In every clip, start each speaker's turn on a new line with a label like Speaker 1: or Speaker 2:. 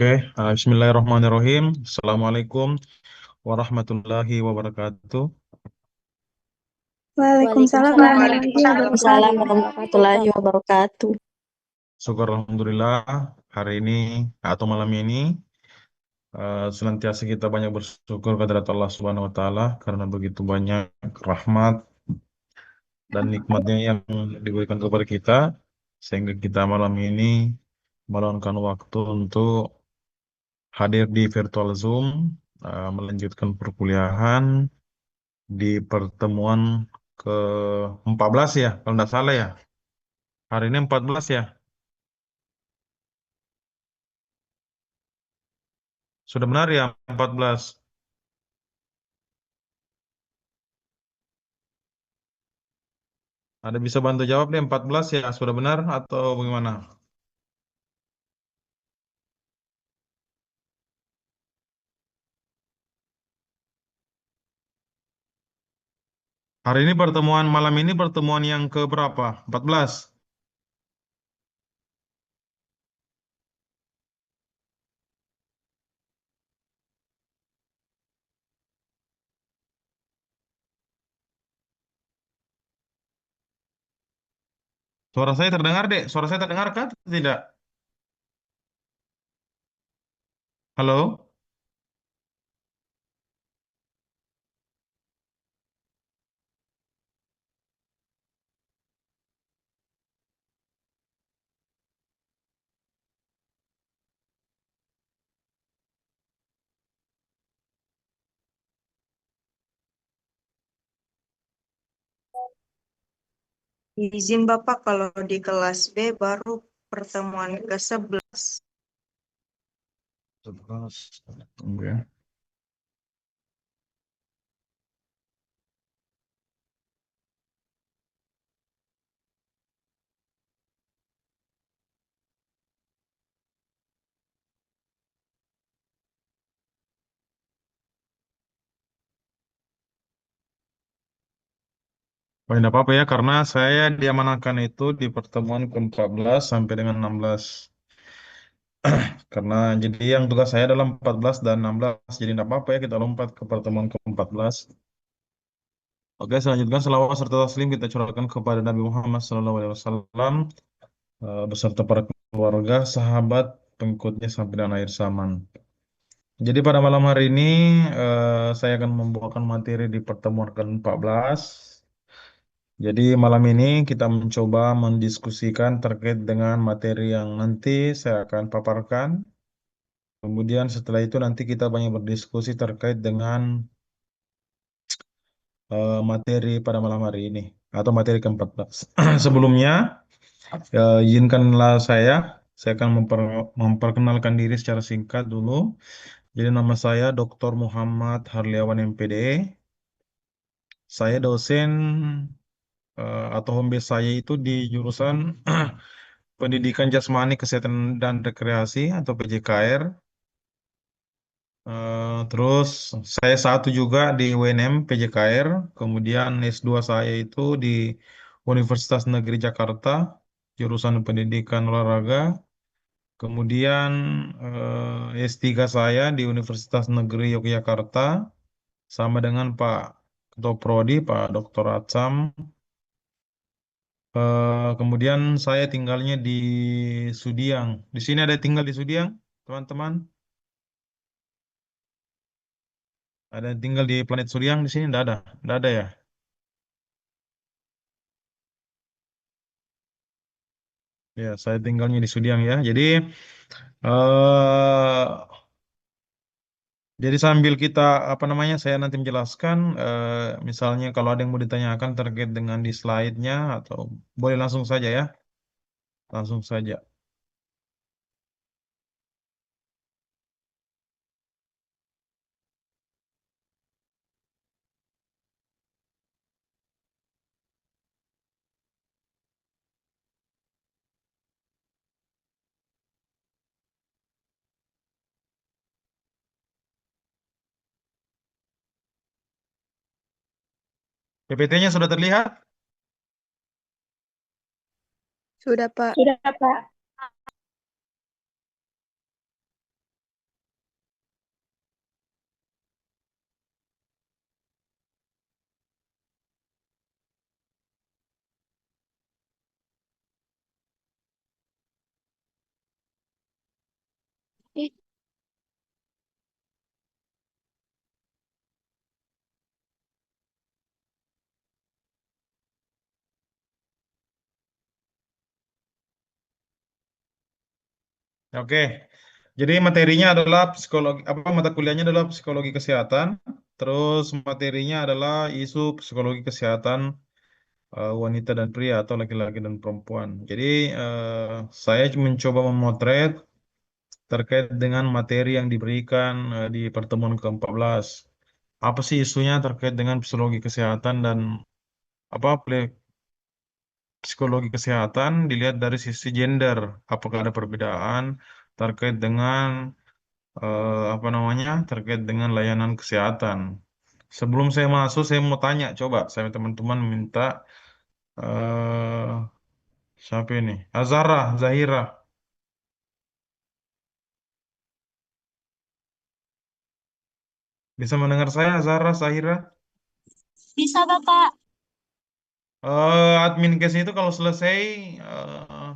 Speaker 1: Oke, Bismillahirrahmanirrahim. Assalamualaikum warahmatullahi wabarakatuh.
Speaker 2: Waalaikumsalam
Speaker 3: Waalaikumsalam
Speaker 2: warahmatullahi
Speaker 3: Waalaikumsalam
Speaker 2: wabarakatuh.
Speaker 3: warahmatullahi wabarakatuh.
Speaker 1: Syukur Alhamdulillah hari ini atau malam ini senantiasa kita banyak bersyukur kepada Allah Subhanahu wa Ta'ala karena begitu banyak rahmat dan nikmatnya yang diberikan kepada kita sehingga kita malam ini meluangkan waktu untuk hadir di virtual Zoom melanjutkan perkuliahan di pertemuan ke-14 ya, kalau tidak salah ya. Hari ini 14 ya. Sudah benar ya 14. Ada bisa bantu jawab deh 14 ya, sudah benar atau bagaimana? Hari ini pertemuan malam ini pertemuan yang ke berapa? 14. Suara saya terdengar deh. Suara saya terdengar kah atau tidak? Halo?
Speaker 4: Izin Bapak, kalau di kelas B baru pertemuan ke-11.
Speaker 1: 11. Tunggu ya. Oh, tidak apa-apa ya, karena saya diamanahkan itu di pertemuan ke-14 sampai dengan 16. Karena jadi yang tugas saya adalah 14 dan 16. Jadi tidak apa-apa ya kita lompat ke pertemuan ke-14. Oke, selanjutnya selawat serta taslim kita curahkan kepada Nabi Muhammad SAW beserta para keluarga, sahabat, pengikutnya sampai dan akhir zaman. Jadi pada malam hari ini saya akan membawakan materi di pertemuan ke-14. Jadi malam ini kita mencoba mendiskusikan terkait dengan materi yang nanti saya akan paparkan. Kemudian setelah itu nanti kita banyak berdiskusi terkait dengan materi pada malam hari ini atau materi ke-14. Sebelumnya, izinkanlah saya akan memperkenalkan diri secara singkat dulu. Jadi nama saya Dr. Muhammad Harliawan MPD. Saya dosen atau home base saya itu di jurusan Pendidikan Jasmani Kesehatan dan Rekreasi atau PJKR. Terus saya satu juga di UNM PJKR, kemudian S2 saya itu di Universitas Negeri Jakarta, jurusan Pendidikan Olahraga, kemudian S3 saya di Universitas Negeri Yogyakarta, sama dengan Pak Ketua Prodi, Pak Dr. Atsam. Kemudian saya tinggalnya di Sudiang. Di sini ada tinggal di Sudiang, teman-teman. Ada yang tinggal di planet Sudiang di sini? Nggak ada ya. Ya, saya tinggalnya di Sudiang ya. Eh jadi sambil kita apa namanya, saya nanti menjelaskan. Misalnya kalau ada yang mau ditanyakan terkait dengan di slide-nya atau boleh langsung saja ya, langsung saja. PPT-nya sudah terlihat?
Speaker 2: Sudah, Pak.
Speaker 3: Sudah, Pak.
Speaker 1: Oke. Jadi materinya adalah psikologi, apa mata kuliahnya adalah psikologi kesehatan. Terus materinya adalah isu psikologi kesehatan wanita dan pria atau laki-laki dan perempuan. Jadi saya mencoba memotret terkait dengan materi yang diberikan di pertemuan ke-14. Apa sih isunya terkait dengan psikologi kesehatan dan apa psikologi kesehatan dilihat dari sisi gender. Apakah ada perbedaan terkait dengan apa namanya terkait dengan layanan kesehatan. Sebelum saya masuk, saya mau tanya, coba saya teman-teman minta eh siapa ini? Azara, Zahira, bisa mendengar saya, Azara, Zahira?
Speaker 3: Bisa, Bapak.
Speaker 1: Admin case itu kalau selesai, eh,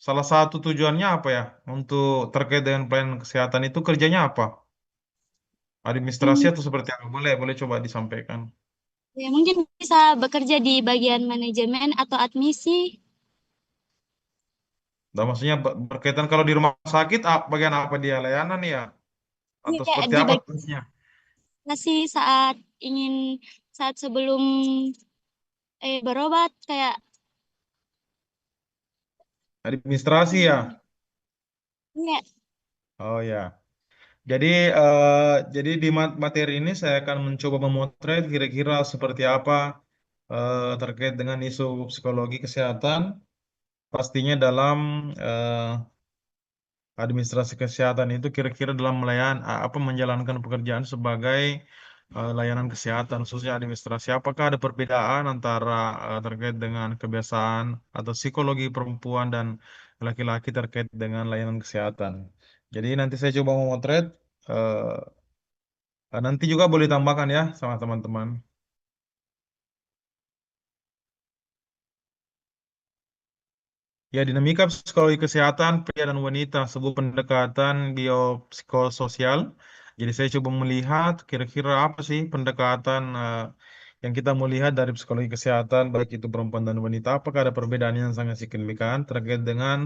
Speaker 1: salah satu tujuannya apa ya? Untuk terkait dengan pelayanan kesehatan itu kerjanya apa? Administrasi
Speaker 3: Hmm,
Speaker 1: atau seperti apa? Boleh, boleh coba disampaikan.
Speaker 3: ya, mungkin bisa bekerja di bagian manajemen atau admisi.
Speaker 1: Dan maksudnya berkaitan kalau di rumah sakit, bagian apa dia layanan ya? Atau
Speaker 3: Ya,
Speaker 1: seperti
Speaker 3: di
Speaker 1: apa
Speaker 3: bagian
Speaker 1: tugasnya?
Speaker 3: sih saat sebelum berobat kayak
Speaker 1: Administrasi ya?
Speaker 3: ya,
Speaker 1: Oh ya. Jadi eh, jadi di materi ini saya akan mencoba memotret kira-kira seperti apa terkait dengan isu psikologi kesehatan, pastinya dalam eh, administrasi kesehatan itu kira-kira dalam apa menjalankan pekerjaan sebagai layanan kesehatan khususnya administrasi. Apakah ada perbedaan antara terkait dengan kebiasaan atau psikologi perempuan dan laki-laki terkait dengan layanan kesehatan? Jadi nanti saya coba memotret. Nanti juga boleh tambahkan ya sama teman-teman. Ya, dinamika psikologi kesehatan pria dan wanita, sebuah pendekatan biopsikososial. Jadi saya coba melihat kira-kira apa sih pendekatan yang kita melihat dari psikologi kesehatan, baik itu perempuan dan wanita. Apakah ada perbedaan yang sangat signifikan terkait dengan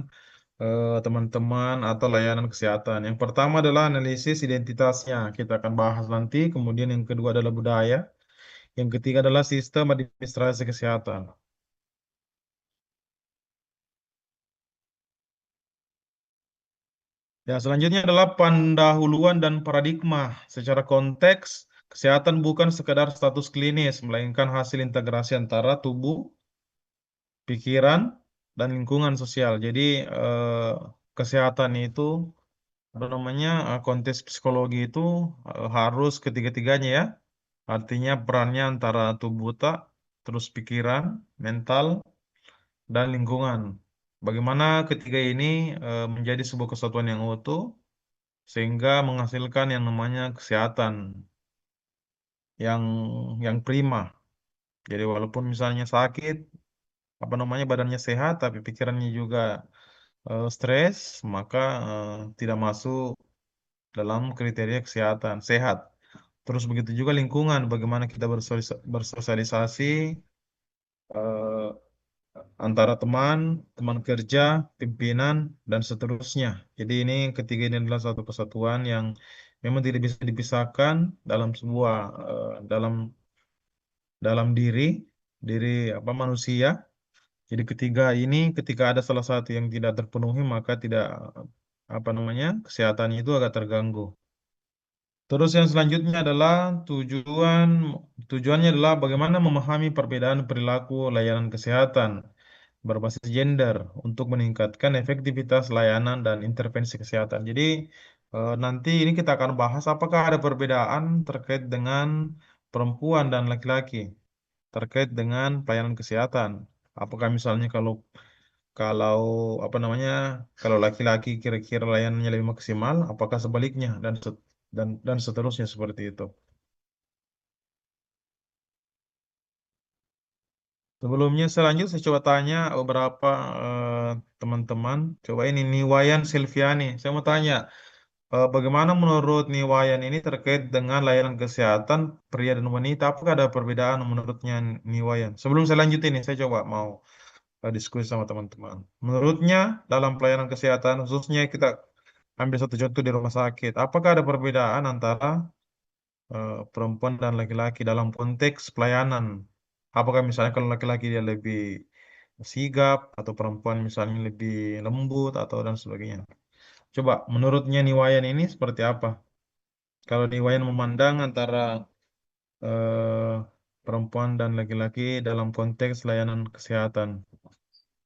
Speaker 1: teman-teman atau layanan kesehatan? Yang pertama adalah analisis identitasnya. Kita akan bahas nanti. Kemudian yang kedua adalah budaya. Yang ketiga adalah sistem administrasi kesehatan. Ya, selanjutnya adalah pendahuluan dan paradigma. Secara konteks, kesehatan bukan sekedar status klinis, melainkan hasil integrasi antara tubuh, pikiran, dan lingkungan sosial. Jadi, kesehatan itu, apa namanya, konteks psikologi itu harus ketiga-tiganya ya. Artinya perannya antara tubuh tak, terus pikiran, mental, dan lingkungan. Bagaimana ketiga ini menjadi sebuah kesatuan yang utuh, sehingga menghasilkan yang namanya kesehatan yang prima. Jadi walaupun misalnya sakit, apa namanya badannya sehat, tapi pikirannya juga stres, maka tidak masuk dalam kriteria kesehatan sehat. Terus begitu juga lingkungan, bagaimana kita bersosialisasi eh, antara teman, teman kerja, pimpinan, dan seterusnya. Jadi ini ketiga ini adalah satu kesatuan yang memang tidak bisa dipisahkan dalam sebuah dalam diri diri apa manusia. Jadi ketiga ini ketika ada salah satu yang tidak terpenuhi maka tidak apa namanya kesehatannya itu agak terganggu. Terus yang selanjutnya adalah tujuannya adalah bagaimana memahami perbedaan perilaku layanan kesehatan berbasis gender untuk meningkatkan efektivitas layanan dan intervensi kesehatan. Jadi nanti ini kita akan bahas apakah ada perbedaan terkait dengan perempuan dan laki-laki terkait dengan pelayanan kesehatan. Apakah misalnya kalau kalau apa namanya kalau laki-laki kira-kira layanannya lebih maksimal, apakah sebaliknya dan seterusnya seperti itu. Sebelumnya selanjutnya saya coba tanya beberapa eh, teman-teman. Coba ini Niwayan Silviani. Saya mau tanya, bagaimana menurut Niwayan ini terkait dengan layanan kesehatan pria dan wanita? Apakah ada perbedaan menurutnya Niwayan? Sebelum saya lanjut ini, saya coba mau diskusi sama teman-teman. Menurutnya dalam pelayanan kesehatan khususnya kita ambil satu contoh di rumah sakit, apakah ada perbedaan antara perempuan dan laki-laki dalam konteks pelayanan? Apakah misalnya kalau laki-laki dia lebih sigap atau perempuan misalnya lebih lembut atau dan sebagainya. Coba menurutnya Niwayan ini seperti apa? Kalau Niwayan memandang antara eh, perempuan dan laki-laki dalam konteks layanan kesehatan.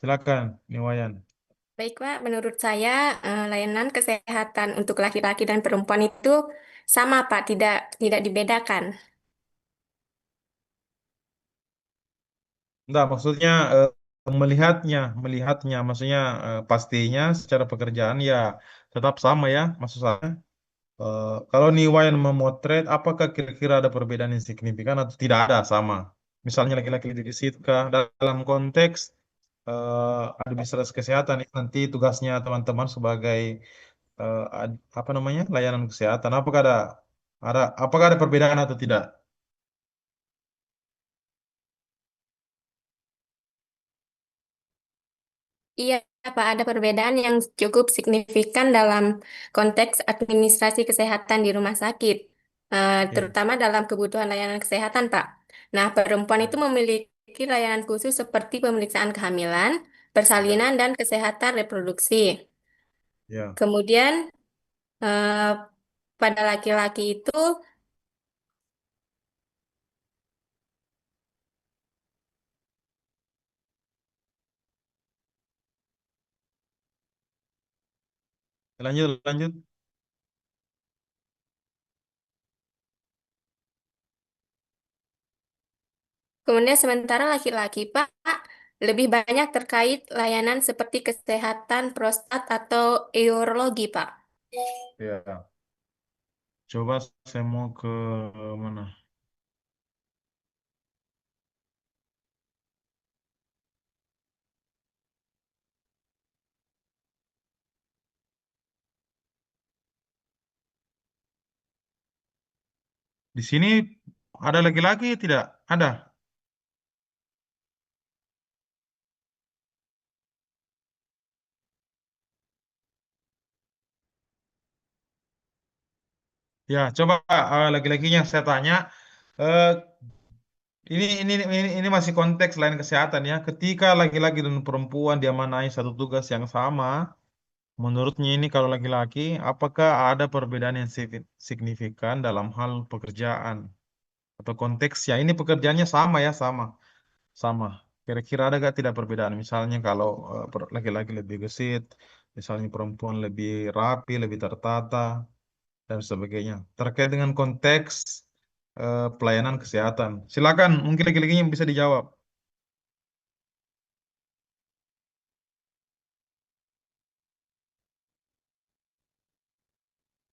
Speaker 1: Silakan, Niwayan.
Speaker 2: Baik, Pak. Menurut saya, layanan kesehatan untuk laki-laki dan perempuan itu sama, Pak. Tidak dibedakan.
Speaker 1: Enggak, maksudnya melihatnya, maksudnya pastinya secara pekerjaan ya tetap sama ya, maksud saya. Kalau Niwayan memotret, apakah kira-kira ada perbedaan yang signifikan atau tidak ada sama? Misalnya laki-laki lebih disitkah dalam konteks administrasi kesehatan ini nanti tugasnya teman-teman sebagai apa namanya layanan kesehatan. Apakah ada perbedaan atau tidak?
Speaker 2: Iya, Pak. Ada perbedaan yang cukup signifikan dalam konteks administrasi kesehatan di rumah sakit,
Speaker 1: Ya,
Speaker 2: terutama dalam kebutuhan layanan kesehatan, Pak. Nah, perempuan itu
Speaker 1: ya,
Speaker 2: memiliki layanan khusus seperti pemeriksaan kehamilan,
Speaker 1: ya,
Speaker 2: persalinan, dan kesehatan reproduksi.
Speaker 1: ya.
Speaker 2: Kemudian, eh, pada laki-laki itu
Speaker 1: Lanjut, lanjut.
Speaker 2: Kemudian sementara laki-laki, Pak, lebih banyak terkait layanan seperti kesehatan prostat atau urologi, Pak.
Speaker 1: Ya, coba saya mau ke mana? Di sini ada laki-laki tidak? Ada. Ya, coba laki-lakinya saya tanya. eh, ini masih konteks lain kesehatan ya. Ketika laki-laki dan perempuan diamanai satu tugas yang sama, menurutnya ini kalau laki-laki, apakah ada perbedaan yang signifikan dalam hal pekerjaan atau konteksnya? Ini pekerjaannya sama ya, sama, sama. Kira-kira ada gak tidak perbedaan? Misalnya kalau laki-laki lebih gesit, misalnya perempuan lebih rapi, lebih tertata, dan sebagainya. Terkait dengan konteks pelayanan kesehatan. Silakan, mungkin lagi-lagi yang bisa dijawab.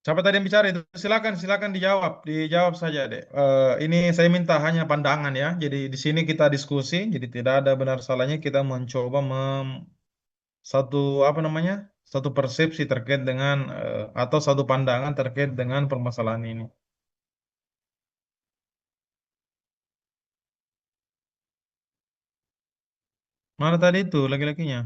Speaker 1: Siapa tadi yang bicara itu? Silakan, silakan dijawab, dijawab saja deh. Ini saya minta hanya pandangan ya. Jadi di sini kita diskusi, jadi tidak ada benar salahnya kita mencoba satu apa namanya, satu persepsi terkait dengan atau satu pandangan terkait dengan permasalahan ini. Mana tadi itu laki-lakinya?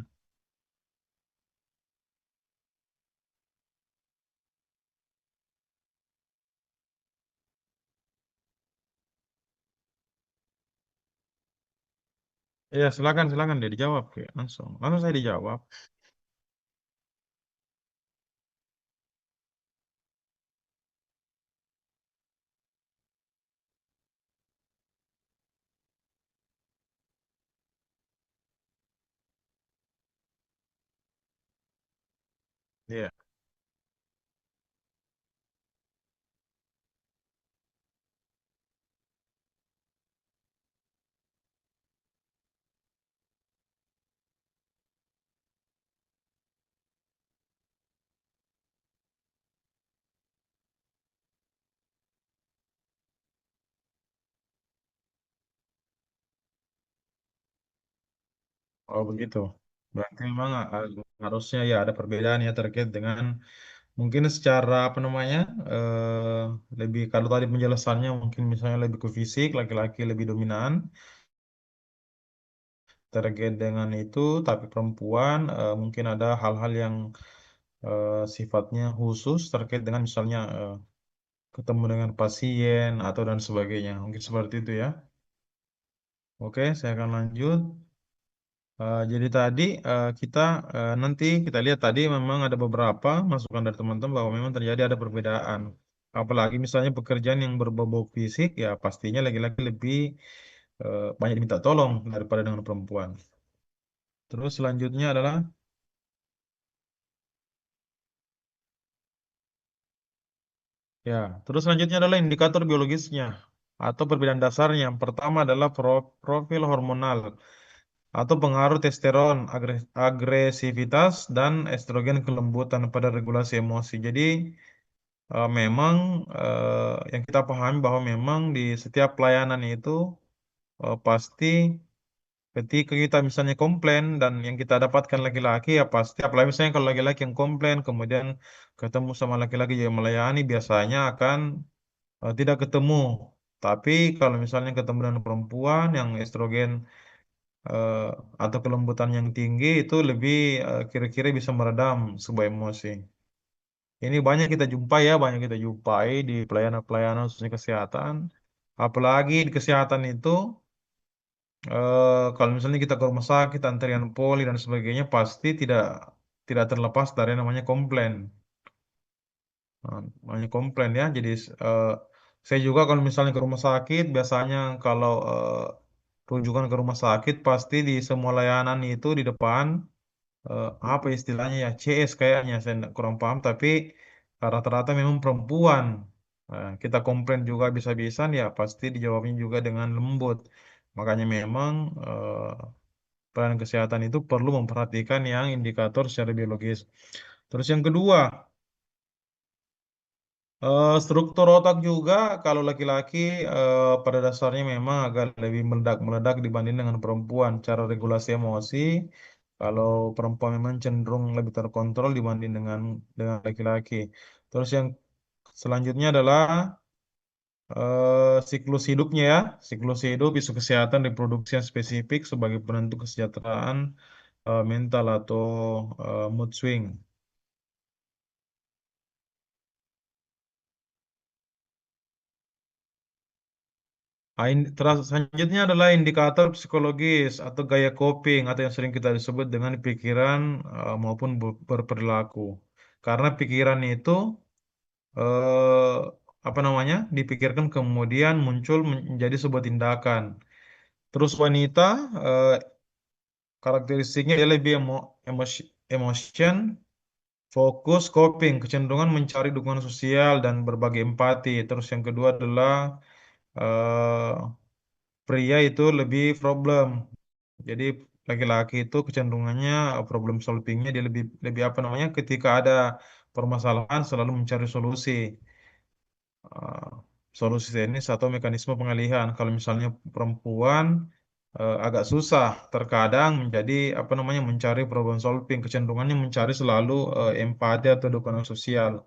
Speaker 1: Ya, silakan, silakan deh dijawab kayak langsung. Langsung saya dijawab. Iya. Oh begitu. Berarti memang harusnya ya ada perbedaan ya terkait dengan mungkin secara apa namanya lebih kalau tadi penjelasannya mungkin misalnya lebih ke fisik laki-laki lebih dominan terkait dengan itu, tapi perempuan mungkin ada hal-hal yang sifatnya khusus terkait dengan misalnya ketemu dengan pasien atau dan sebagainya. Mungkin seperti itu ya. Oke, saya akan lanjut. Jadi tadi kita nanti kita lihat tadi memang ada beberapa masukan dari teman-teman bahwa memang terjadi ada perbedaan. Apalagi misalnya pekerjaan yang berbau fisik ya pastinya laki-laki lebih banyak diminta tolong daripada dengan perempuan. Terus selanjutnya adalah ya, terus selanjutnya adalah indikator biologisnya atau perbedaan dasarnya. Yang pertama adalah profil hormonal atau pengaruh testosteron, agresivitas, dan estrogen kelembutan pada regulasi emosi. Jadi memang yang kita pahami bahwa memang di setiap pelayanan itu pasti ketika kita misalnya komplain dan yang kita dapatkan laki-laki ya pasti apalagi misalnya kalau laki-laki yang komplain kemudian ketemu sama laki-laki yang melayani biasanya akan tidak ketemu. Tapi kalau misalnya ketemu dengan perempuan yang estrogen eh, atau kelembutan yang tinggi itu lebih kira-kira bisa meredam sebuah emosi. Ini banyak kita jumpai ya, banyak kita jumpai di pelayanan-pelayanan khususnya kesehatan. Apalagi di kesehatan itu, kalau misalnya kita ke rumah sakit, antrian poli dan sebagainya, pasti tidak tidak terlepas dari namanya komplain. Namanya komplain ya. Jadi saya juga kalau misalnya ke rumah sakit, biasanya kalau rujukan ke rumah sakit, pasti di semua layanan itu di depan apa istilahnya ya CS kayaknya saya kurang paham tapi rata-rata memang perempuan. Kita komplain juga bisa-bisan ya pasti dijawabnya juga dengan lembut. Makanya memang pelayanan kesehatan itu perlu memperhatikan yang indikator secara biologis. Terus yang kedua, struktur otak juga kalau laki-laki pada dasarnya memang agak lebih meledak-meledak dibanding dengan perempuan. Cara regulasi emosi, kalau perempuan memang cenderung lebih terkontrol dibanding dengan laki-laki. Terus yang selanjutnya adalah siklus hidupnya ya, siklus hidup, isu kesehatan reproduksi yang spesifik sebagai penentu kesejahteraan mental atau mood swing. Selanjutnya adalah indikator psikologis atau gaya coping atau yang sering kita disebut dengan pikiran maupun berperilaku. Karena pikiran itu eh, apa namanya dipikirkan kemudian muncul menjadi sebuah tindakan. Terus wanita eh, karakteristiknya dia lebih emotion, fokus, coping, kecenderungan mencari dukungan sosial dan berbagi empati. Terus yang kedua adalah eh, pria itu lebih problem. Jadi laki-laki itu kecenderungannya problem solvingnya dia lebih lebih apa namanya ketika ada permasalahan selalu mencari solusi. Uh, Solusi teknis atau mekanisme pengalihan. Kalau misalnya perempuan agak susah terkadang menjadi apa namanya mencari problem solving, kecenderungannya mencari selalu empati atau dukungan sosial.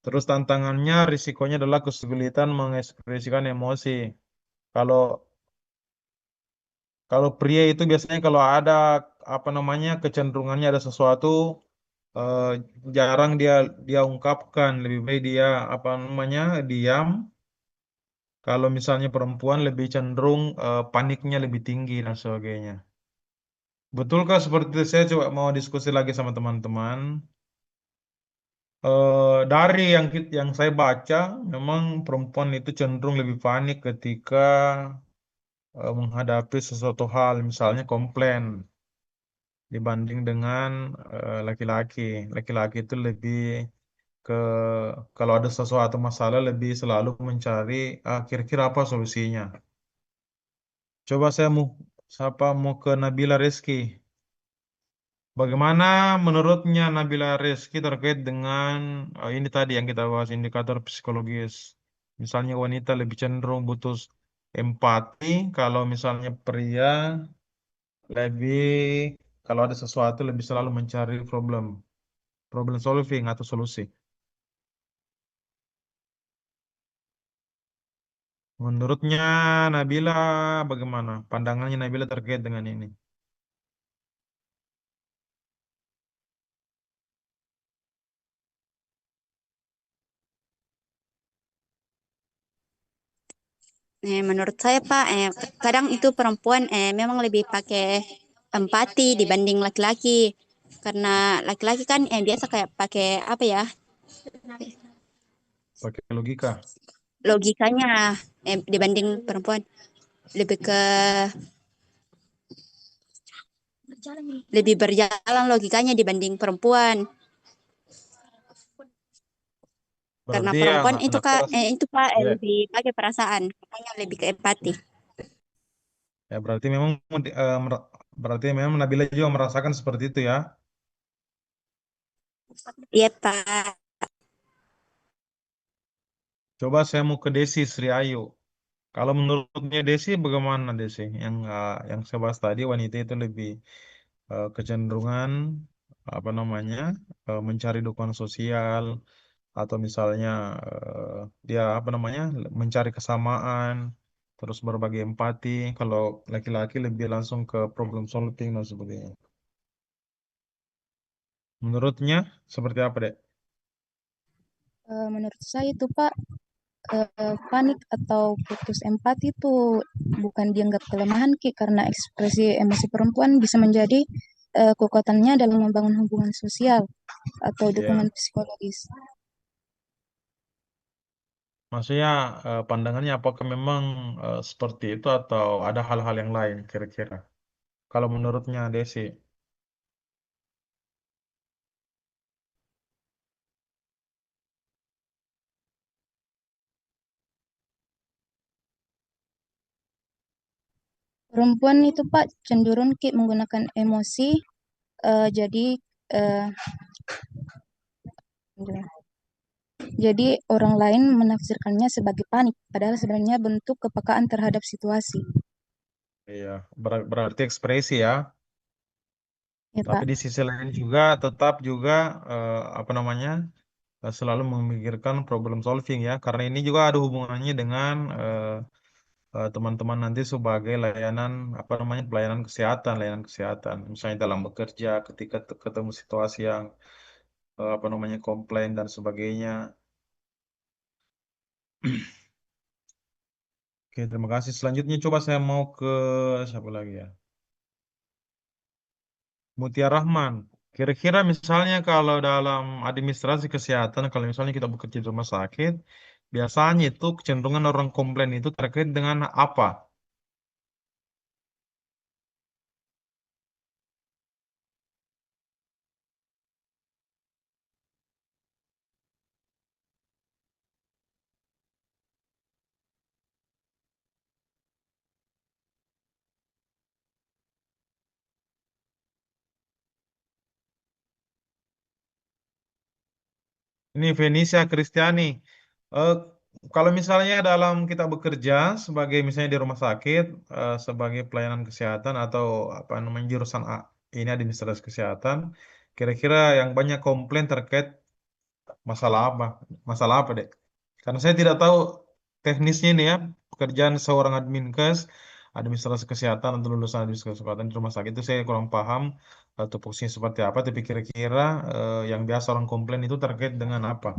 Speaker 1: Terus tantangannya, risikonya adalah kesulitan mengekspresikan emosi. Kalau Kalau pria itu biasanya kalau ada apa namanya kecenderungannya ada sesuatu eh, jarang dia dia ungkapkan, lebih baik dia apa namanya diam. Kalau misalnya perempuan lebih cenderung paniknya lebih tinggi dan sebagainya. Betulkah seperti itu? Saya coba mau diskusi lagi sama teman-teman. Dari yang saya baca, memang perempuan itu cenderung lebih panik ketika menghadapi sesuatu hal, misalnya komplain. Dibanding dengan laki-laki. Laki-laki itu lebih ke kalau ada sesuatu masalah lebih selalu mencari kira-kira apa solusinya. Coba mau ke Nabila Rizky. Bagaimana menurutnya Nabila Rizky terkait dengan ini tadi yang kita bahas indikator psikologis. Misalnya wanita lebih cenderung butuh empati, kalau misalnya pria lebih kalau ada sesuatu lebih selalu mencari problem solving atau solusi. Menurutnya Nabila bagaimana? Pandangannya Nabila terkait dengan ini.
Speaker 3: Menurut saya Pak, kadang itu perempuan memang lebih pakai empati dibanding laki-laki. Karena laki-laki kan biasa kayak pakai apa ya,
Speaker 1: Pakai logika.
Speaker 3: logikanya dibanding perempuan lebih ke lebih berjalan logikanya dibanding perempuan. Karena
Speaker 1: Berarti yang
Speaker 3: perempuan itu
Speaker 1: anak
Speaker 3: Kak,
Speaker 1: keras.
Speaker 3: itu Pak
Speaker 1: Ya,
Speaker 3: lebih pakai perasaan, makanya lebih ke empati.
Speaker 1: ya berarti memang berarti memang Nabila juga merasakan seperti itu ya.
Speaker 3: Iya Pak.
Speaker 1: Coba saya mau ke Desi Sri Ayu. Kalau menurutnya Desi bagaimana Desi? Yang saya bahas tadi wanita itu lebih kecenderungan apa namanya mencari dukungan sosial atau misalnya dia apa namanya mencari kesamaan terus berbagi empati. Kalau laki-laki lebih langsung ke problem solving dan sebagainya. Menurutnya seperti apa dek?
Speaker 5: Menurut saya itu Pak, panik atau putus empati itu bukan dianggap kelemahan Ki, karena ekspresi emosi perempuan bisa menjadi kekuatannya dalam membangun hubungan sosial atau dukungan
Speaker 1: Ya,
Speaker 5: psikologis.
Speaker 1: maksudnya pandangannya apakah memang seperti itu atau ada hal-hal yang lain kira-kira? Kalau menurutnya Desi,
Speaker 5: Perempuan itu Pak cenderung Ki menggunakan emosi, jadi eh, jadi orang lain menafsirkannya sebagai panik, padahal sebenarnya bentuk kepekaan terhadap situasi.
Speaker 1: iya berarti ekspresi ya.
Speaker 5: Ya
Speaker 1: Tapi
Speaker 5: Pak.
Speaker 1: di sisi lain juga tetap juga apa namanya selalu memikirkan problem solving ya, karena ini juga ada hubungannya dengan teman-teman nanti sebagai layanan apa namanya layanan kesehatan. Misalnya dalam bekerja ketika ketemu situasi yang apa namanya komplain dan sebagainya. Oke, terima kasih. Selanjutnya coba saya mau ke siapa lagi ya? Mutia Rahman. Kira-kira misalnya kalau dalam administrasi kesehatan, kalau misalnya kita bekerja di rumah sakit, biasanya itu kecenderungan orang komplain itu terkait dengan apa? Ini Venesia Kristiani. Eh, kalau misalnya dalam kita bekerja sebagai misalnya di rumah sakit, sebagai pelayanan kesehatan atau apa namanya jurusan A, ini administrasi kesehatan, kira-kira yang banyak komplain terkait masalah apa? Masalah apa, Dek? Karena saya tidak tahu teknisnya ini ya, pekerjaan seorang adminkes, administrasi kesehatan atau lulusan administrasi kesehatan di rumah sakit itu saya kurang paham atau fungsinya seperti apa, tapi kira-kira yang biasa orang komplain itu terkait dengan apa?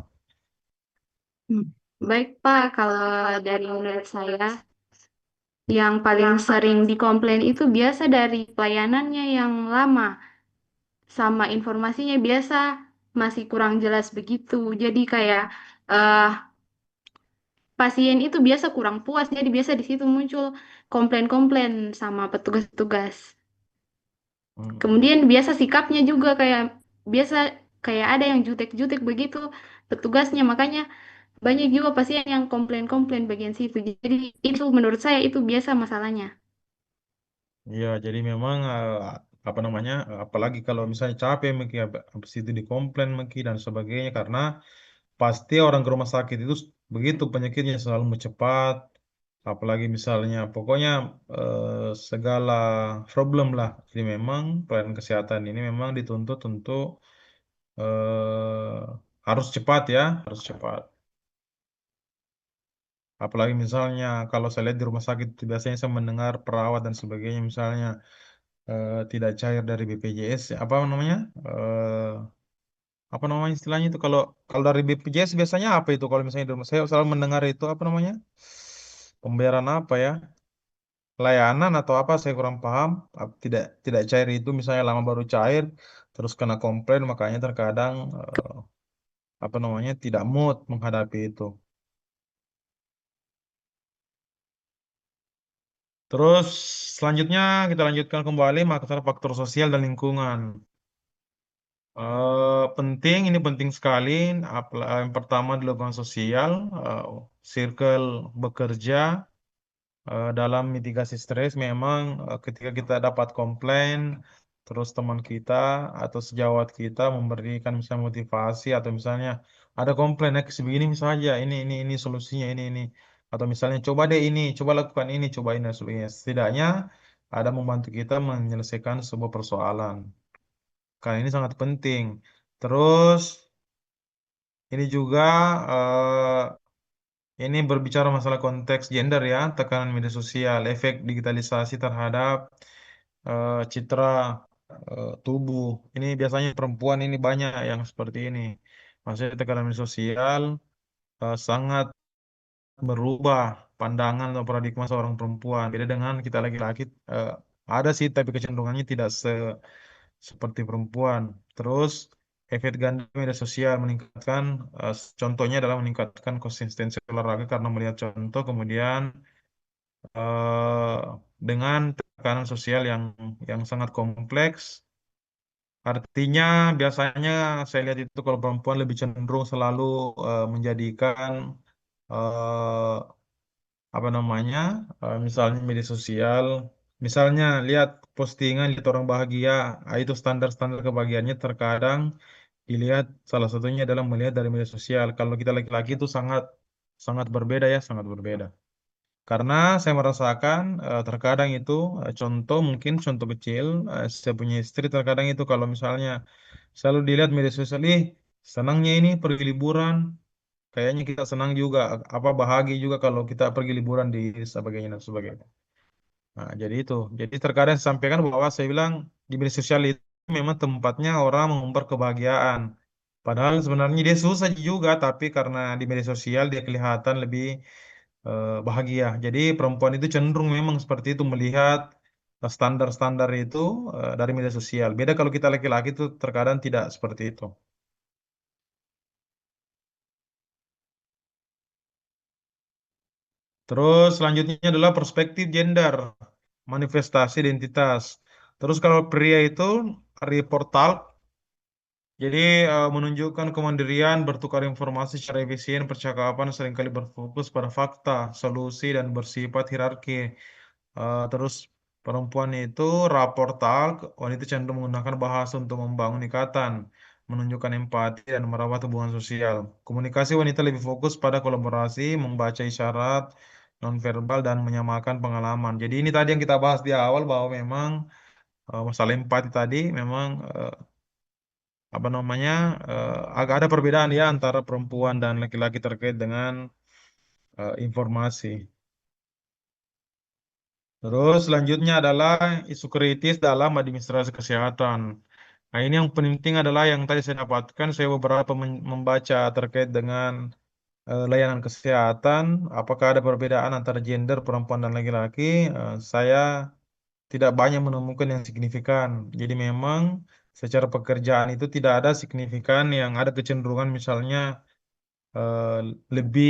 Speaker 2: Hmm. Baik, Pak. Kalau dari menurut saya, yang paling sering dikomplain itu biasa dari pelayanannya yang lama, sama informasinya biasa masih kurang jelas begitu. Jadi kayak eh, pasien itu biasa kurang puas, jadi biasa di situ muncul komplain-komplain sama petugas-petugas.
Speaker 1: Hmm.
Speaker 2: Kemudian biasa sikapnya juga biasa kayak ada yang jutek-jutek begitu petugasnya, makanya banyak juga pasien yang komplain-komplain bagian situ. Jadi itu menurut saya itu biasa masalahnya.
Speaker 1: Iya, jadi memang apa namanya, apalagi kalau misalnya capek, mungkin habis itu dikomplain mungkin dan sebagainya, karena pasti orang ke rumah sakit itu begitu penyakitnya selalu mencepat, apalagi misalnya pokoknya segala problem lah. Jadi memang pelayanan kesehatan ini memang dituntut untuk harus cepat ya, harus cepat. Apalagi misalnya kalau saya lihat di rumah sakit itu biasanya saya mendengar perawat dan sebagainya misalnya tidak cair dari BPJS, apa namanya? eh apa namanya istilahnya itu kalau kalau dari BPJS biasanya apa itu kalau misalnya di rumah saya selalu mendengar itu apa namanya? Pembayaran apa ya? Layanan atau apa saya kurang paham. Tidak tidak cair itu misalnya lama baru cair terus kena komplain makanya terkadang apa namanya tidak mood menghadapi itu. Terus selanjutnya kita lanjutkan kembali masalah faktor sosial dan lingkungan. Penting, ini penting sekali. Yang pertama di lingkungan sosial, circle bekerja dalam mitigasi stres. Memang ketika kita dapat komplain, terus teman kita atau sejawat kita memberikan misalnya motivasi atau misalnya ada komplain, sebegini saja, ini solusinya ini, atau misalnya coba deh ini, coba lakukan ini, coba ini dan sebagainya. Setidaknya ada membantu kita menyelesaikan sebuah persoalan. Karena ini sangat penting. Terus ini juga ini berbicara masalah konteks gender ya, tekanan media sosial, efek digitalisasi terhadap citra tubuh. Ini biasanya perempuan ini banyak yang seperti ini. Maksudnya tekanan media sosial sangat merubah pandangan atau paradigma seorang perempuan. Beda dengan kita laki-laki, eh, ada sih tapi kecenderungannya tidak seperti perempuan. Terus efek ganda media sosial meningkatkan, contohnya adalah meningkatkan konsistensi olahraga karena melihat contoh, kemudian eh, dengan tekanan sosial yang sangat kompleks. Artinya biasanya saya lihat itu kalau perempuan lebih cenderung selalu menjadikan eh, apa namanya misalnya media sosial, misalnya lihat postingan lihat orang bahagia, itu standar-standar kebahagiaannya terkadang dilihat salah satunya adalah melihat dari media sosial. Kalau kita laki-laki itu sangat sangat berbeda ya, sangat berbeda. Karena saya merasakan terkadang itu contoh mungkin contoh kecil, saya punya istri terkadang itu kalau misalnya selalu dilihat media sosial, senangnya ini pergi liburan, kayaknya kita senang juga, apa bahagia juga kalau kita pergi liburan di sebagainya dan sebagainya. Nah, jadi itu. Jadi terkadang saya sampaikan bahwa saya bilang di media sosial itu memang tempatnya orang mengumbar kebahagiaan. Padahal sebenarnya dia susah juga, tapi karena di media sosial dia kelihatan lebih bahagia. Jadi perempuan itu cenderung memang seperti itu melihat standar-standar itu dari media sosial. Beda kalau kita laki-laki itu terkadang tidak seperti itu. Terus selanjutnya adalah perspektif gender, manifestasi identitas. Terus kalau pria itu reportal, jadi menunjukkan kemandirian, bertukar informasi secara efisien, percakapan seringkali berfokus pada fakta, solusi, dan bersifat hierarki. Terus perempuan itu raportal, wanita cenderung menggunakan bahasa untuk membangun ikatan, menunjukkan empati, dan merawat hubungan sosial. Komunikasi wanita lebih fokus pada kolaborasi, membaca isyarat, nonverbal, dan menyamakan pengalaman. Jadi ini tadi yang kita bahas di awal bahwa memang masalah empati tadi memang apa namanya agak ada perbedaan ya antara perempuan dan laki-laki terkait dengan informasi. Terus selanjutnya adalah isu kritis dalam administrasi kesehatan. Nah, ini yang penting adalah yang tadi saya dapatkan, saya beberapa membaca terkait dengan layanan kesehatan, apakah ada perbedaan antara gender perempuan dan laki-laki. Saya tidak banyak menemukan yang signifikan. Jadi memang secara pekerjaan itu tidak ada signifikan yang ada kecenderungan misalnya eh, lebih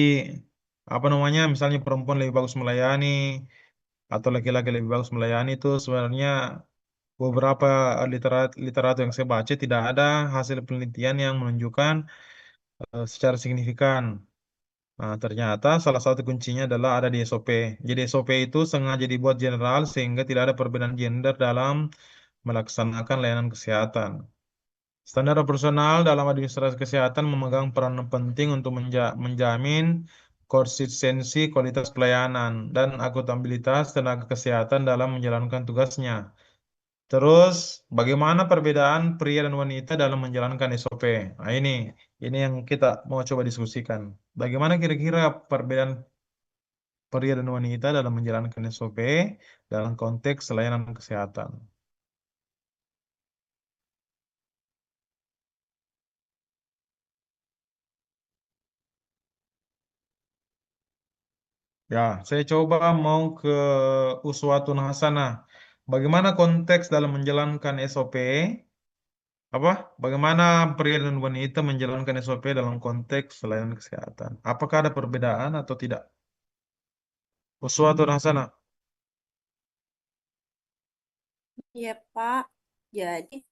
Speaker 1: apa namanya, misalnya perempuan lebih bagus melayani atau laki-laki lebih bagus melayani itu sebenarnya beberapa literatur yang saya baca tidak ada hasil penelitian yang menunjukkan secara signifikan. Nah, ternyata salah satu kuncinya adalah ada di SOP. Jadi SOP itu sengaja dibuat general sehingga tidak ada perbedaan gender dalam melaksanakan layanan kesehatan. Standar operasional dalam administrasi kesehatan memegang peran penting untuk menjamin konsistensi kualitas pelayanan dan akuntabilitas tenaga kesehatan dalam menjalankan tugasnya. Terus, bagaimana perbedaan pria dan wanita dalam menjalankan SOP? Nah, ini yang kita mau coba diskusikan. Bagaimana kira-kira perbedaan pria dan wanita dalam menjalankan SOP dalam konteks layanan kesehatan. Ya, saya coba mau ke Uswatun Hasanah. Bagaimana konteks dalam menjalankan SOP? Apa? Bagaimana pria dan wanita menjalankan SOP dalam konteks layanan kesehatan? Apakah ada perbedaan atau tidak? Uswatun Hasanah.
Speaker 6: Iya, Pak. Jadi,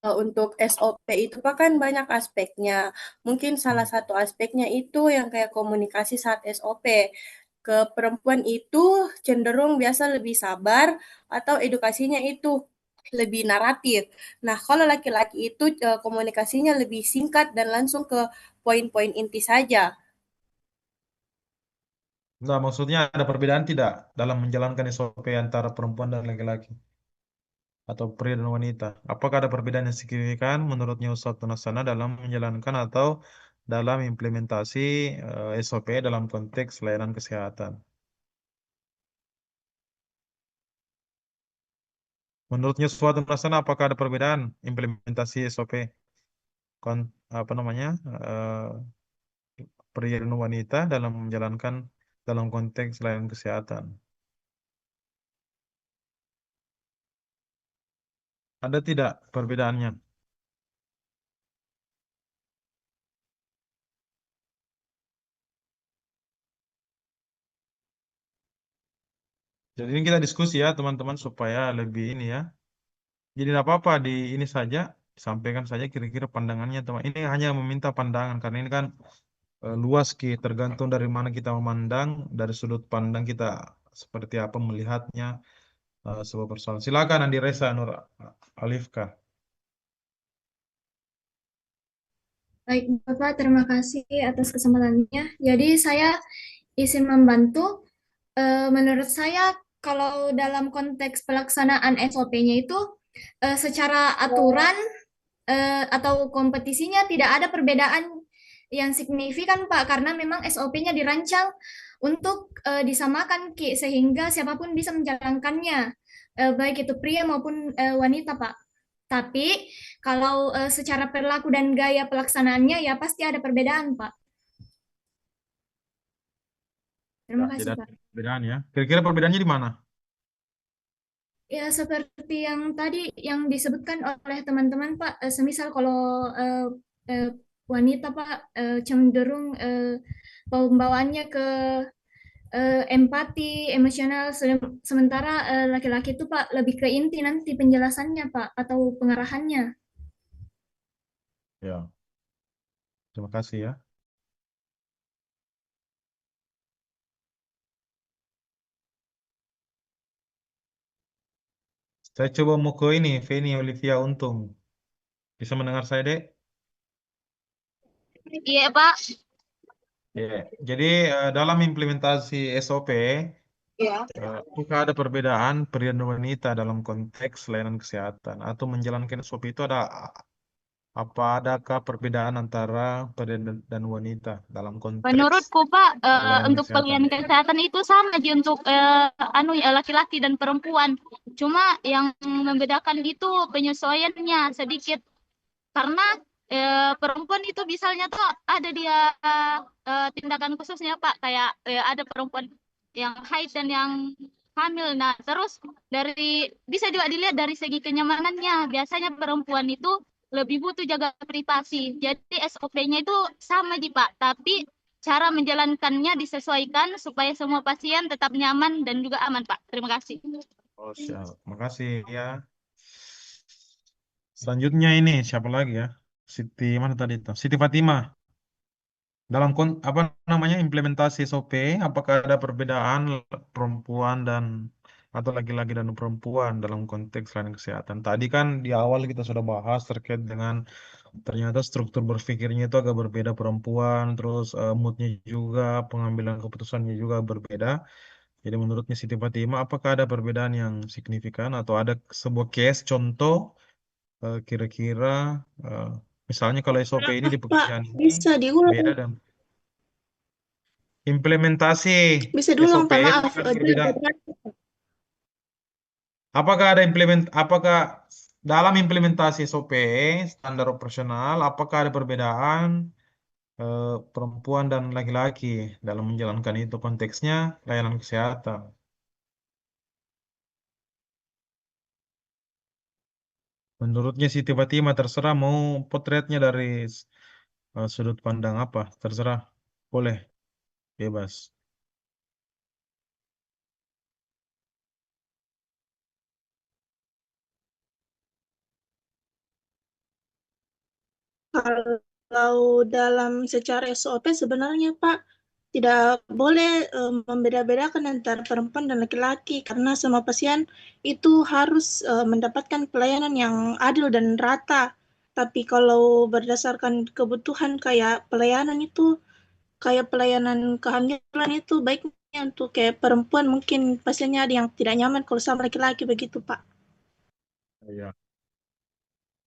Speaker 6: untuk SOP itu Pak kan banyak aspeknya. Mungkin salah satu aspeknya itu yang kayak komunikasi saat SOP. Ke perempuan itu cenderung biasa lebih sabar atau edukasinya itu lebih naratif. Nah, kalau laki-laki itu komunikasinya lebih singkat dan langsung ke poin-poin inti saja.
Speaker 1: Nah, maksudnya ada perbedaan tidak dalam menjalankan SOP antara perempuan dan laki-laki atau pria dan wanita? Apakah ada perbedaan yang signifikan menurutnya Ustadz Tunasana dalam menjalankan atau dalam implementasi SOP dalam konteks layanan kesehatan? Menurutnya Ustadz Tunasana, apakah ada perbedaan implementasi SOP apa namanya pria dan wanita dalam menjalankan dalam konteks layanan kesehatan? Ada tidak perbedaannya? Jadi ini kita diskusi ya teman-teman supaya lebih ini ya. Jadi tidak apa-apa di ini saja, sampaikan saja kira-kira pandangannya teman. Ini hanya meminta pandangan karena ini kan luas tergantung dari mana kita memandang, dari sudut pandang kita seperti apa melihatnya sebuah persoalan. Silakan Andi Reza Nur Alifka.
Speaker 7: Baik, Bapak, terima kasih atas kesempatannya. Jadi saya izin membantu. Menurut saya, kalau dalam konteks pelaksanaan SOP-nya itu, secara aturan atau kompetisinya tidak ada perbedaan yang signifikan, Pak, karena memang SOP-nya dirancang untuk disamakan, Ki, sehingga siapapun bisa menjalankannya, baik itu pria maupun wanita, Pak. Tapi kalau secara perilaku dan gaya pelaksanaannya ya pasti ada perbedaan, Pak. Terima
Speaker 1: Ya,
Speaker 7: kasih,
Speaker 1: tidak ada
Speaker 7: Pak.
Speaker 1: perbedaan ya. Kira-kira perbedaannya di mana?
Speaker 7: Ya, seperti yang tadi yang disebutkan oleh teman-teman, Pak, semisal kalau eh, wanita, Pak, cenderung pembawaannya ke empati, emosional, sementara laki-laki itu, Pak, lebih ke inti nanti penjelasannya, Pak, atau pengarahannya.
Speaker 1: Ya, terima kasih ya. Saya coba mau ke ini, Feni Olivia Untung. Bisa mendengar saya, Dek?
Speaker 2: Iya, Pak.
Speaker 1: Ya. Jadi dalam implementasi SOP, apakah ada perbedaan pria dan wanita dalam konteks layanan kesehatan atau menjalankan SOP itu adakah perbedaan antara pria dan wanita dalam konteks
Speaker 2: Menurutku, Pak,
Speaker 1: layanan
Speaker 2: untuk
Speaker 1: kesehatan?
Speaker 2: pelayanan kesehatan itu sama aja untuk laki-laki dan perempuan. Cuma yang membedakan itu penyesuaiannya sedikit. Karena perempuan itu misalnya tuh ada dia tindakan khususnya, Pak, kayak ada perempuan yang haid dan yang hamil. Nah, terus bisa juga dilihat dari segi kenyamanannya. Biasanya perempuan itu lebih butuh jaga privasi. Jadi SOP-nya itu sama, Pak, tapi cara menjalankannya disesuaikan supaya semua pasien tetap nyaman dan juga aman, Pak. Terima kasih.
Speaker 1: Oh, siap. Makasih ya. Selanjutnya ini siapa lagi ya? Siti mana tadi itu? Siti Fatimah. Dalam apa namanya implementasi SOP, apakah ada perbedaan perempuan dan atau laki-laki dan perempuan dalam konteks layanan kesehatan? Tadi kan di awal kita sudah bahas terkait dengan ternyata struktur berpikirnya itu agak berbeda perempuan, terus moodnya juga, pengambilan keputusannya juga berbeda. Jadi menurutnya Siti Fatimah, apakah ada perbedaan yang signifikan atau ada sebuah case contoh kira-kira Misalnya kalau SOP ini di
Speaker 8: Pak,
Speaker 1: pekerjaan ini
Speaker 8: bisa diulang.
Speaker 1: beda dan implementasi
Speaker 8: Bisa diulang,
Speaker 1: SOP
Speaker 8: Pak. Maaf,
Speaker 1: kan
Speaker 8: dia
Speaker 1: berbeda. Apakah dalam implementasi SOP standar operasional, apakah ada perbedaan perempuan dan laki-laki dalam menjalankan itu konteksnya layanan kesehatan? Menurutnya sih tiba-tiba terserah mau potretnya dari sudut pandang apa, terserah, boleh, bebas.
Speaker 8: Kalau dalam secara SOP sebenarnya Pak tidak boleh membeda-bedakan antara perempuan dan laki-laki karena semua pasien itu harus mendapatkan pelayanan yang adil dan rata. Tapi kalau berdasarkan kebutuhan kayak pelayanan kehamilan itu baiknya untuk kayak perempuan mungkin pasiennya ada yang tidak nyaman kalau sama laki-laki begitu Pak.
Speaker 1: Iya.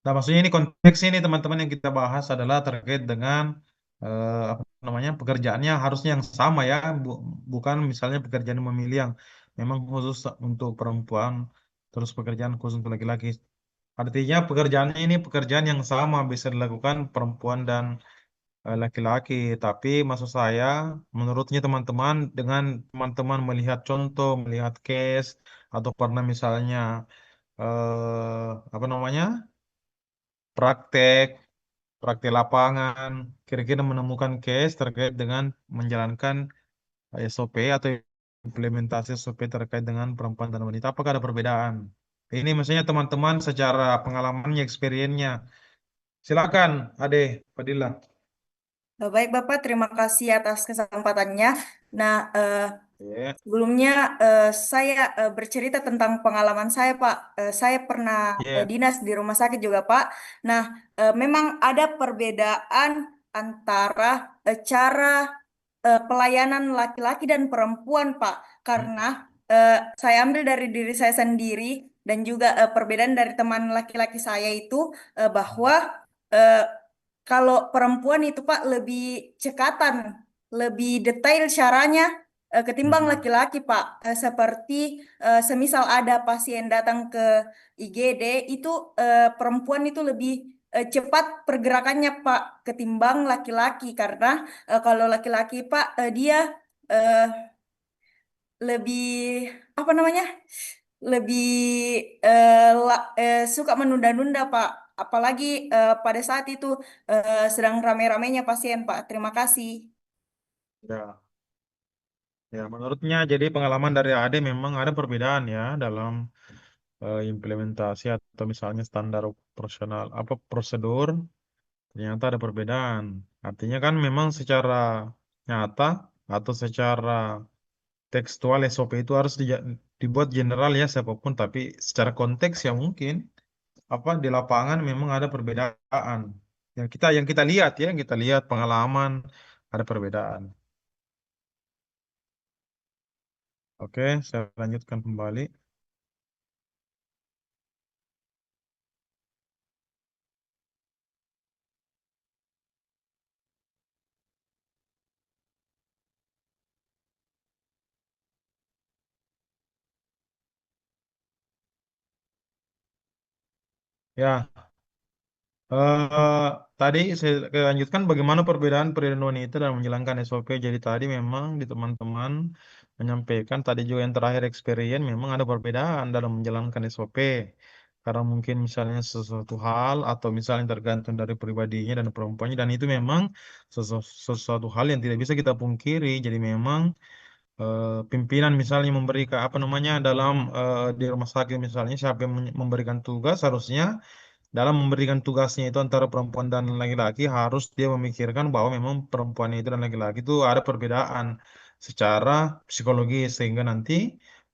Speaker 1: Nah, maksudnya ini konteks ini teman-teman yang kita bahas adalah terkait dengan apa namanya pekerjaannya harusnya yang sama ya, bukan misalnya pekerjaan memilih yang memang khusus untuk perempuan, terus pekerjaan khusus untuk laki-laki. Artinya pekerjaannya ini pekerjaan yang sama bisa dilakukan perempuan dan laki-laki. Tapi maksud saya, menurutnya teman-teman dengan teman-teman melihat contoh, melihat case atau pernah misalnya apa namanya praktek praktek lapangan, kira-kira menemukan case terkait dengan menjalankan SOP atau implementasi SOP terkait dengan perempuan dan wanita. Apakah ada perbedaan? Ini maksudnya teman-teman secara pengalamannya, experience-nya. Silakan, Ade, Fadila.
Speaker 4: Baik Bapak, terima kasih atas kesempatannya. Nah,
Speaker 1: Ya,
Speaker 4: sebelumnya saya bercerita tentang pengalaman saya, Pak. Saya pernah
Speaker 1: ya.
Speaker 4: dinas di rumah sakit juga, Pak. Nah, memang ada perbedaan antara cara pelayanan laki-laki dan perempuan, Pak. Karena saya ambil dari diri saya sendiri dan juga perbedaan dari teman laki-laki saya itu bahwa eh, kalau perempuan itu, Pak, lebih cekatan, lebih detail caranya ketimbang
Speaker 1: Hmm.
Speaker 4: laki-laki, Pak. Seperti semisal ada pasien datang ke IGD, itu perempuan itu lebih cepat pergerakannya, Pak, ketimbang laki-laki. Karena kalau laki-laki, Pak, dia eh, lebih apa namanya? Lebih suka menunda-nunda, Pak. Apalagi pada saat itu sedang rame-ramenya pasien, Pak. Terima kasih.
Speaker 1: Ya, ya, menurutnya jadi pengalaman dari Ade memang ada perbedaan ya dalam implementasi atau misalnya standar operasional apa prosedur ternyata ada perbedaan. Artinya kan memang secara nyata atau secara tekstual SOP itu harus dibuat general ya siapapun, tapi secara konteks ya mungkin apa di lapangan memang ada perbedaan. Yang kita lihat ya, yang kita lihat pengalaman ada perbedaan. Oke, saya lanjutkan kembali. Ya, Eh, tadi saya lanjutkan bagaimana perbedaan pria dan wanita dalam menjalankan SOP. Jadi tadi memang di teman-teman menyampaikan tadi juga yang terakhir experience memang ada perbedaan dalam menjalankan SOP. Karena mungkin misalnya sesuatu hal atau misalnya tergantung dari pribadinya dan perempuannya dan itu memang sesuatu hal yang tidak bisa kita pungkiri. Jadi memang pimpinan misalnya memberikan apa namanya dalam di rumah sakit misalnya siapa yang memberikan tugas harusnya dalam memberikan tugasnya itu antara perempuan dan laki-laki harus dia memikirkan bahwa memang perempuan itu dan laki-laki itu ada perbedaan secara psikologis sehingga nanti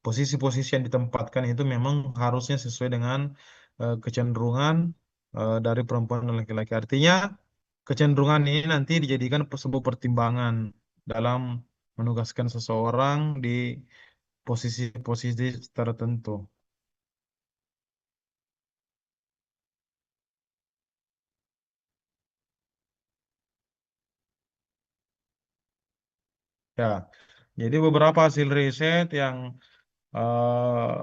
Speaker 1: posisi-posisi yang ditempatkan itu memang harusnya sesuai dengan kecenderungan dari perempuan dan laki-laki. Artinya kecenderungan ini nanti dijadikan sebuah pertimbangan dalam menugaskan seseorang di posisi-posisi tertentu. Ya, jadi beberapa hasil riset yang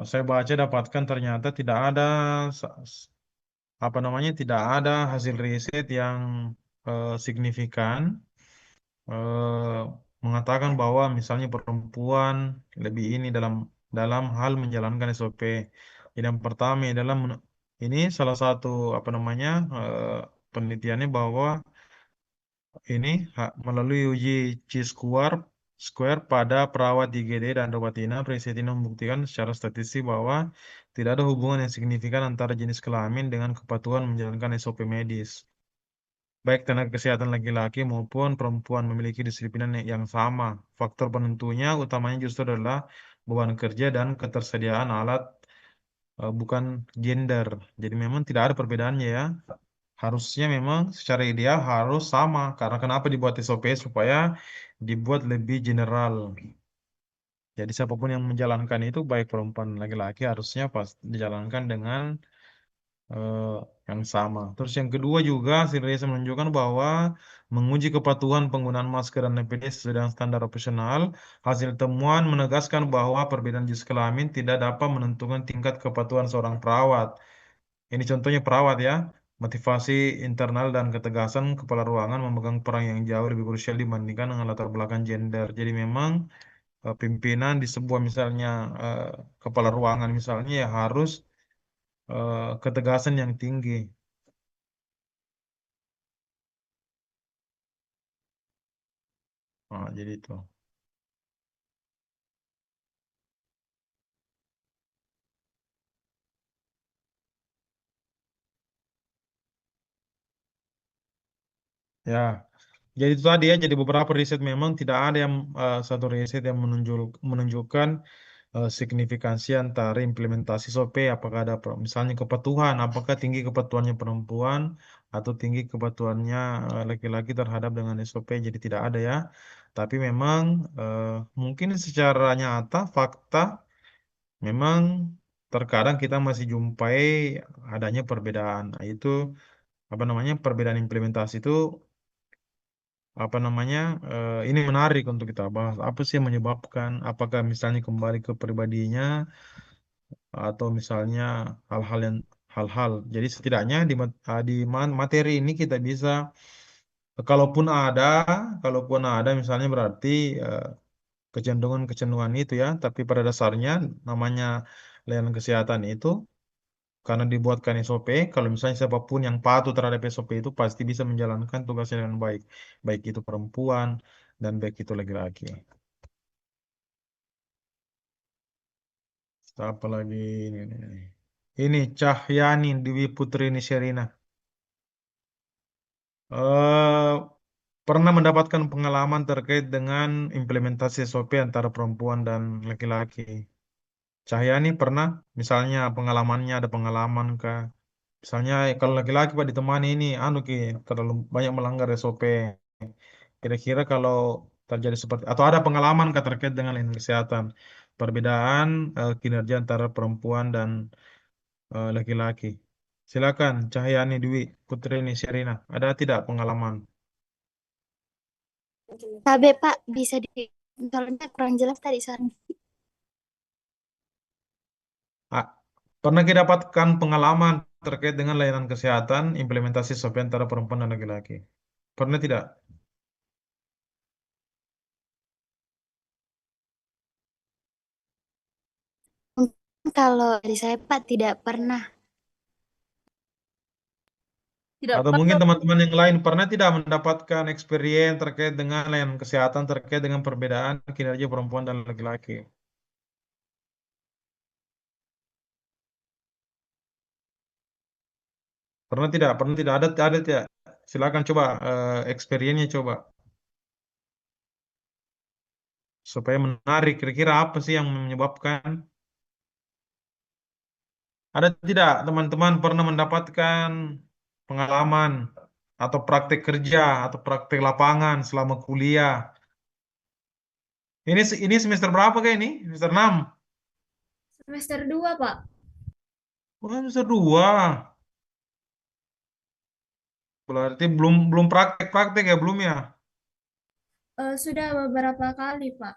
Speaker 1: saya baca dapatkan ternyata tidak ada apa namanya tidak ada hasil riset yang signifikan eh, mengatakan bahwa misalnya perempuan lebih ini dalam dalam hal menjalankan SOP. Jadi yang pertama adalah ini salah satu apa namanya penelitiannya bahwa ini melalui uji Chi-square pada perawat IGD dan Robatina, riset ini membuktikan secara statistik bahwa tidak ada hubungan yang signifikan antara jenis kelamin dengan kepatuhan menjalankan SOP medis. Baik tenaga kesehatan laki-laki maupun perempuan memiliki disiplinan yang sama. Faktor penentunya utamanya justru adalah beban kerja dan ketersediaan alat, bukan gender. Jadi memang tidak ada perbedaannya ya. Harusnya memang secara ideal harus sama. Karena kenapa dibuat SOP? Supaya dibuat lebih general. Jadi siapapun yang menjalankan itu, baik perempuan laki-laki, harusnya pas dijalankan dengan eh, yang sama. Terus yang kedua juga, hasil riset menunjukkan bahwa menguji kepatuhan penggunaan masker dan APD sesuai dengan standar operasional, hasil temuan menegaskan bahwa perbedaan jenis kelamin tidak dapat menentukan tingkat kepatuhan seorang perawat. Ini contohnya perawat ya. Motivasi internal dan ketegasan kepala ruangan memegang peran yang jauh lebih krusial dibandingkan dengan latar belakang gender. Jadi memang pimpinan di sebuah misalnya eh, kepala ruangan misalnya ya harus ketegasan yang tinggi. Nah, jadi itu. Ya, jadi itu tadi ya. Jadi beberapa riset memang tidak ada yang satu riset yang menunjukkan signifikansi antara implementasi SOP. Apakah ada misalnya kepatuhan, apakah tinggi kepatuhannya perempuan atau tinggi kepatuhannya laki-laki terhadap dengan SOP. Jadi tidak ada ya. Tapi memang eh, mungkin secara nyata fakta memang terkadang kita masih jumpai adanya perbedaan. Nah, itu apa namanya perbedaan implementasi itu apa namanya ini menarik untuk kita bahas. Apa sih yang menyebabkan? Apakah misalnya kembali ke pribadinya atau misalnya hal-hal yang hal-hal. Jadi setidaknya di materi ini kita bisa kalaupun ada kalaupun ada misalnya berarti eh, kecenderungan-kecenderungan itu ya. Tapi pada dasarnya namanya layanan kesehatan itu karena dibuatkan SOP, kalau misalnya siapapun yang patuh terhadap SOP itu pasti bisa menjalankan tugasnya dengan baik, baik itu perempuan dan baik itu laki-laki. Apa lagi ini? Ini Cahyani Dewi Putri Nisharina. eh Pernah mendapatkan pengalaman terkait dengan implementasi SOP antara perempuan dan laki-laki. Cahyani pernah, misalnya pengalamannya ada pengalaman kah? Misalnya kalau laki-laki Pak ditemani ini, anu ki terlalu banyak melanggar SOP. Kira-kira kalau terjadi seperti atau ada pengalaman kah terkait dengan layanan kesehatan, perbedaan kinerja antara perempuan dan laki-laki. Silakan Cahyani Dwi Putri Nisharina. Ada tidak pengalaman?
Speaker 3: Tabe Pak, bisa di soalnya kurang jelas tadi suaranya.
Speaker 1: Ah, pernah kita dapatkan pengalaman terkait dengan layanan kesehatan implementasi SOP antara perempuan dan laki-laki? Pernah tidak?
Speaker 3: Mungkin kalau dari saya Pak tidak pernah.
Speaker 6: Tidak
Speaker 1: Atau mungkin
Speaker 6: pernah.
Speaker 1: teman-teman yang lain pernah tidak mendapatkan experience terkait dengan layanan kesehatan terkait dengan perbedaan kinerja perempuan dan laki-laki? Pernah tidak? Pernah tidak? Ada tidak? Silakan coba experience-nya coba supaya menarik. Kira-kira apa sih yang menyebabkan? Ada tidak teman-teman pernah mendapatkan pengalaman atau praktek kerja atau praktek lapangan selama kuliah? Ini semester berapa kayak ini? Semester 6.
Speaker 7: Semester 2, Pak.
Speaker 1: Oh, semester 2. Berarti belum belum praktek-praktek ya, belum ya?
Speaker 7: Sudah beberapa kali, Pak.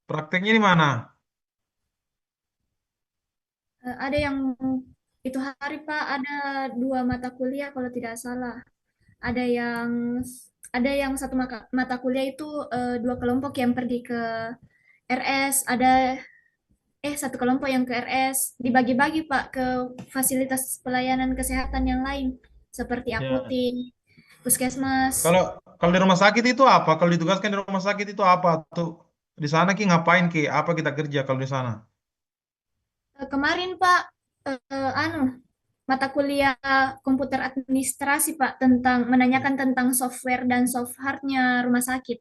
Speaker 1: Prakteknya di mana?
Speaker 7: Ada yang itu hari, Pak, ada 2 mata kuliah kalau tidak salah. Ada yang satu mata kuliah itu 2 kelompok yang pergi ke RS, ada satu kelompok yang ke RS, dibagi-bagi Pak ke fasilitas pelayanan kesehatan yang lain seperti
Speaker 1: Ya.
Speaker 7: apotek, puskesmas.
Speaker 1: Kalau kalau di rumah sakit itu apa? Kalau ditugaskan di rumah sakit itu apa tuh? Di sana ki ngapain ki? Apa kita kerja kalau di sana?
Speaker 7: Kemarin Pak, anu mata kuliah komputer administrasi Pak tentang menanyakan tentang software dan soft hardnya rumah sakit.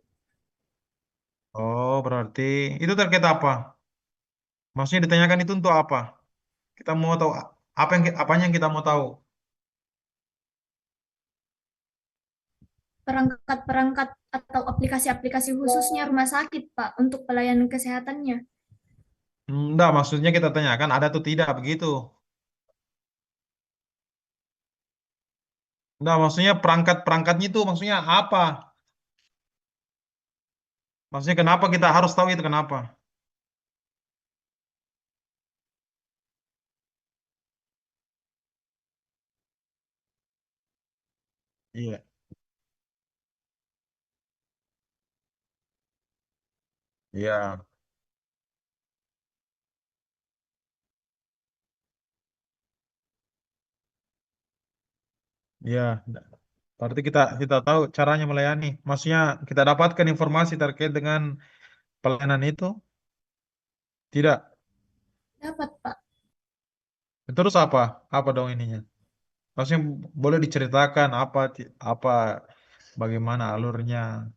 Speaker 1: Oh, berarti itu terkait apa? Maksudnya ditanyakan itu untuk apa? Kita mau tahu apanya yang kita mau tahu.
Speaker 7: Perangkat-perangkat atau aplikasi-aplikasi khususnya rumah sakit Pak untuk pelayanan kesehatannya.
Speaker 1: Enggak, maksudnya kita tanyakan ada atau tidak begitu. Enggak, maksudnya perangkat-perangkatnya itu maksudnya apa? Maksudnya kenapa kita harus tahu itu kenapa? Iya, iya, iya. Berarti kita kita tahu caranya melayani. Maksudnya kita dapatkan informasi terkait dengan pelayanan itu? Tidak.
Speaker 7: Dapat Pak.
Speaker 1: Terus apa? Apa dong ininya? Maksudnya boleh diceritakan apa bagaimana alurnya?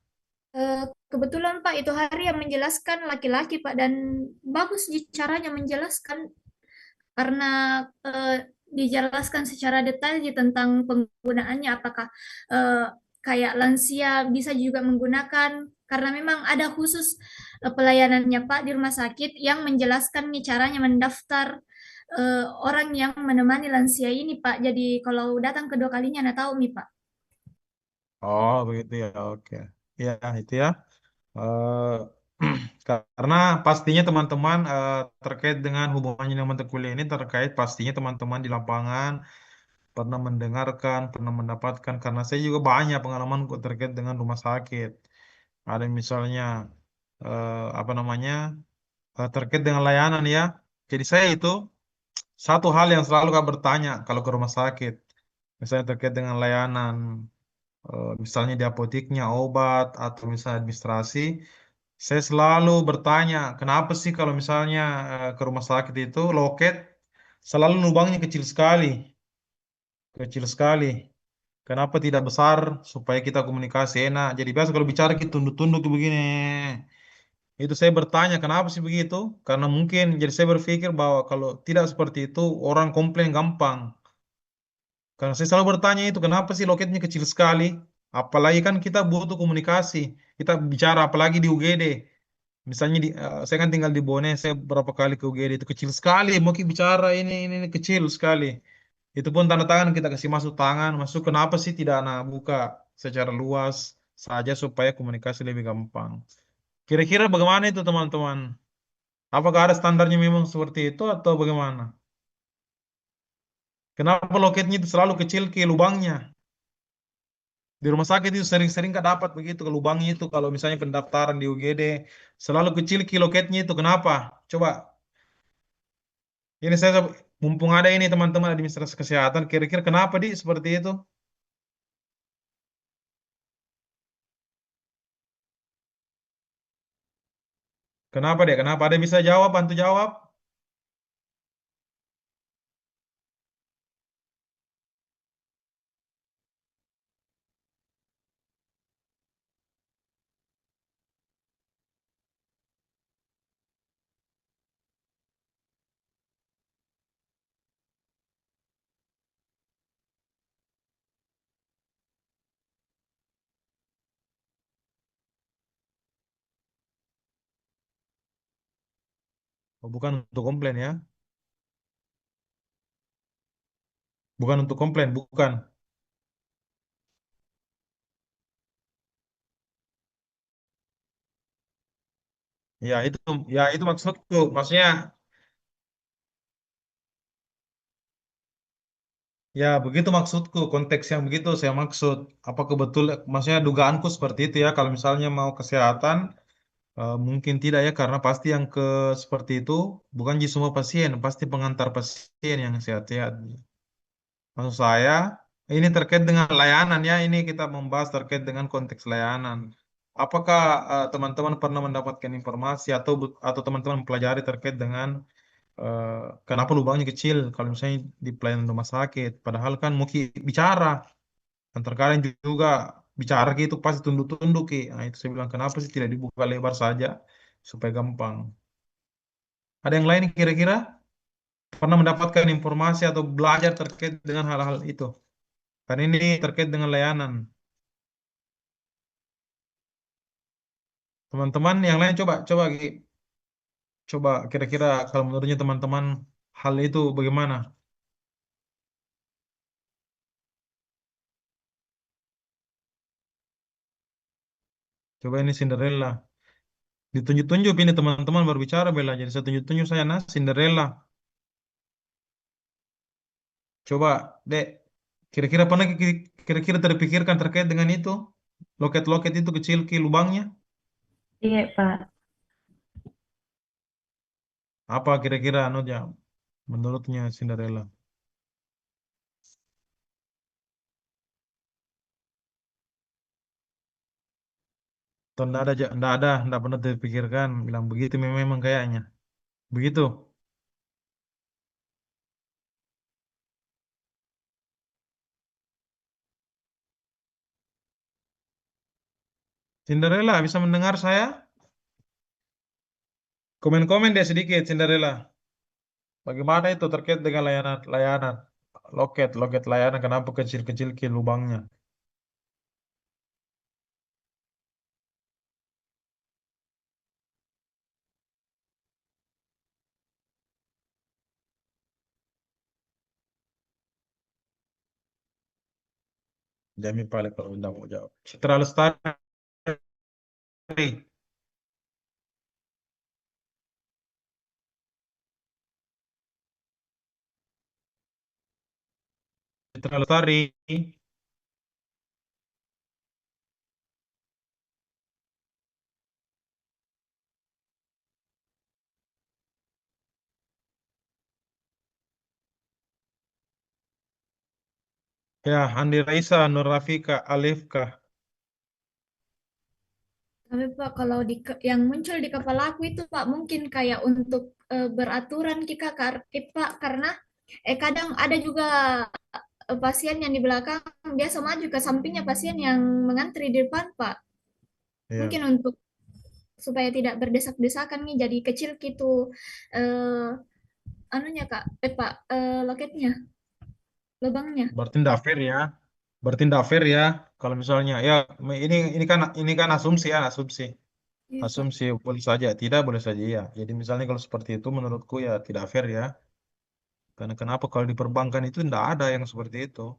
Speaker 7: Kebetulan Pak itu hari yang menjelaskan laki-laki Pak dan bagus caranya menjelaskan karena dijelaskan secara detail tentang penggunaannya apakah eh, kayak lansia bisa juga menggunakan karena memang ada khusus pelayanannya Pak di rumah sakit yang menjelaskan nih caranya mendaftar orang yang menemani lansia ini Pak. Jadi kalau datang kedua kalinya nah tahu nih Pak.
Speaker 1: Oh, begitu ya. Oke. Ya, itu ya. Eh, karena pastinya teman-teman terkait dengan hubungannya dengan mata kuliah ini terkait pastinya teman-teman di lapangan pernah mendengarkan, pernah mendapatkan karena saya juga banyak pengalaman kok terkait dengan rumah sakit. Ada misalnya apa namanya terkait dengan layanan ya. Jadi saya itu satu hal yang selalu kak bertanya kalau ke rumah sakit, misalnya terkait dengan layanan, misalnya di apoteknya obat atau misalnya administrasi, saya selalu bertanya, kenapa sih kalau misalnya ke rumah sakit itu loket selalu lubangnya kecil sekali. Kenapa tidak besar supaya kita komunikasi enak? Jadi biasa kalau bicara kita tunduk-tunduk begini. Itu saya bertanya kenapa sih begitu? Karena mungkin jadi saya berpikir bahwa kalau tidak seperti itu orang komplain gampang. Karena saya selalu bertanya itu kenapa sih loketnya kecil sekali? Apalagi kan kita butuh komunikasi. Kita bicara apalagi di UGD. Misalnya saya kan tinggal di Bone, saya berapa kali ke UGD itu kecil sekali. Mau kita bicara ini kecil sekali. Itu pun tanda tangan kita kasih masuk tangan, masuk kenapa sih tidak anak buka secara luas saja supaya komunikasi lebih gampang. Kira-kira bagaimana itu teman-teman? Apakah ada standarnya memang seperti itu atau bagaimana? Kenapa loketnya itu selalu kecil ke lubangnya? Di rumah sakit itu sering-sering nggak dapat begitu ke lubangnya itu kalau misalnya pendaftaran di UGD selalu kecil ke loketnya itu kenapa? Coba ini saya mumpung ada ini teman-teman administrasi kesehatan kira-kira kenapa di seperti itu? Kenapa deh? Kenapa ada yang bisa jawab? Bantu jawab. Oh, bukan untuk komplain ya? Bukan untuk komplain, bukan. Ya itu maksudku. Maksudnya ya begitu maksudku. Konteks yang begitu saya maksud. Apa kebetul? Maksudnya dugaanku seperti itu ya. Kalau misalnya mau kesehatan, mungkin tidak ya. Karena pasti yang seperti itu bukan di semua pasien, pasti pengantar pasien yang sehat-sehat. Maksud saya, ini terkait dengan layanan ya. Ini kita membahas terkait dengan konteks layanan. Apakah teman-teman pernah mendapatkan informasi atau teman-teman mempelajari terkait dengan eh, kenapa lubangnya kecil kalau misalnya di pelayanan rumah sakit? Padahal kan mau bicara, dan terkadang juga bicara itu pasti tunduk-tunduk Ki. Nah, itu saya bilang kenapa sih tidak dibuka lebar saja supaya gampang. Ada yang lain kira-kira pernah mendapatkan informasi atau belajar terkait dengan hal-hal itu? Karena ini terkait dengan layanan. Teman-teman yang lain coba coba Ki. Coba kira-kira kalau menurutnya teman-teman hal itu bagaimana? Coba ini Cinderella. Ditunjuk-tunjuk ini teman-teman berbicara bela. Jadi saya tunjuk-tunjuk saya Cinderella. Coba Dek, kira-kira pernah kira-kira terpikirkan terkait dengan itu? Loket-loket itu kecil Ki lubangnya.
Speaker 9: Iya, Pak.
Speaker 1: Apa kira-kira anunya menurutnya Cinderella? Atau enggak ada, enggak pernah terpikirkan bilang begitu memang kayaknya. Begitu. Cinderella bisa mendengar saya? Komen-komen deh sedikit Cinderella. Bagaimana itu terkait dengan layanan loket layanan kenapa kecil-kecil Ki lubangnya? Jami paling kalau undang mau jawab. Citra Lestari. Citra Lestari. Ya, Andi Raisa, Nur Rafika, Alifka.
Speaker 7: Tapi Pak, kalau yang muncul di kepala aku itu Pak, mungkin kayak untuk beraturan kita Pak, karena kadang ada juga pasien yang di belakang biasa maju ke sampingnya pasien yang mengantri di depan Pak.
Speaker 1: Ya,
Speaker 7: Mungkin untuk supaya tidak berdesak-desakan nih jadi kecil gitu eh anunya Kak, Pak, loketnya, lubangnya.
Speaker 1: berarti tidak fair ya. Berarti tidak fair ya. Kalau misalnya ya ini kan asumsi ya, asumsi.
Speaker 7: Iya Pak.
Speaker 1: Asumsi boleh saja, tidak boleh saja ya. Jadi misalnya kalau seperti itu menurutku ya tidak fair ya. Karena kenapa kalau di perbankan itu tidak ada yang seperti itu.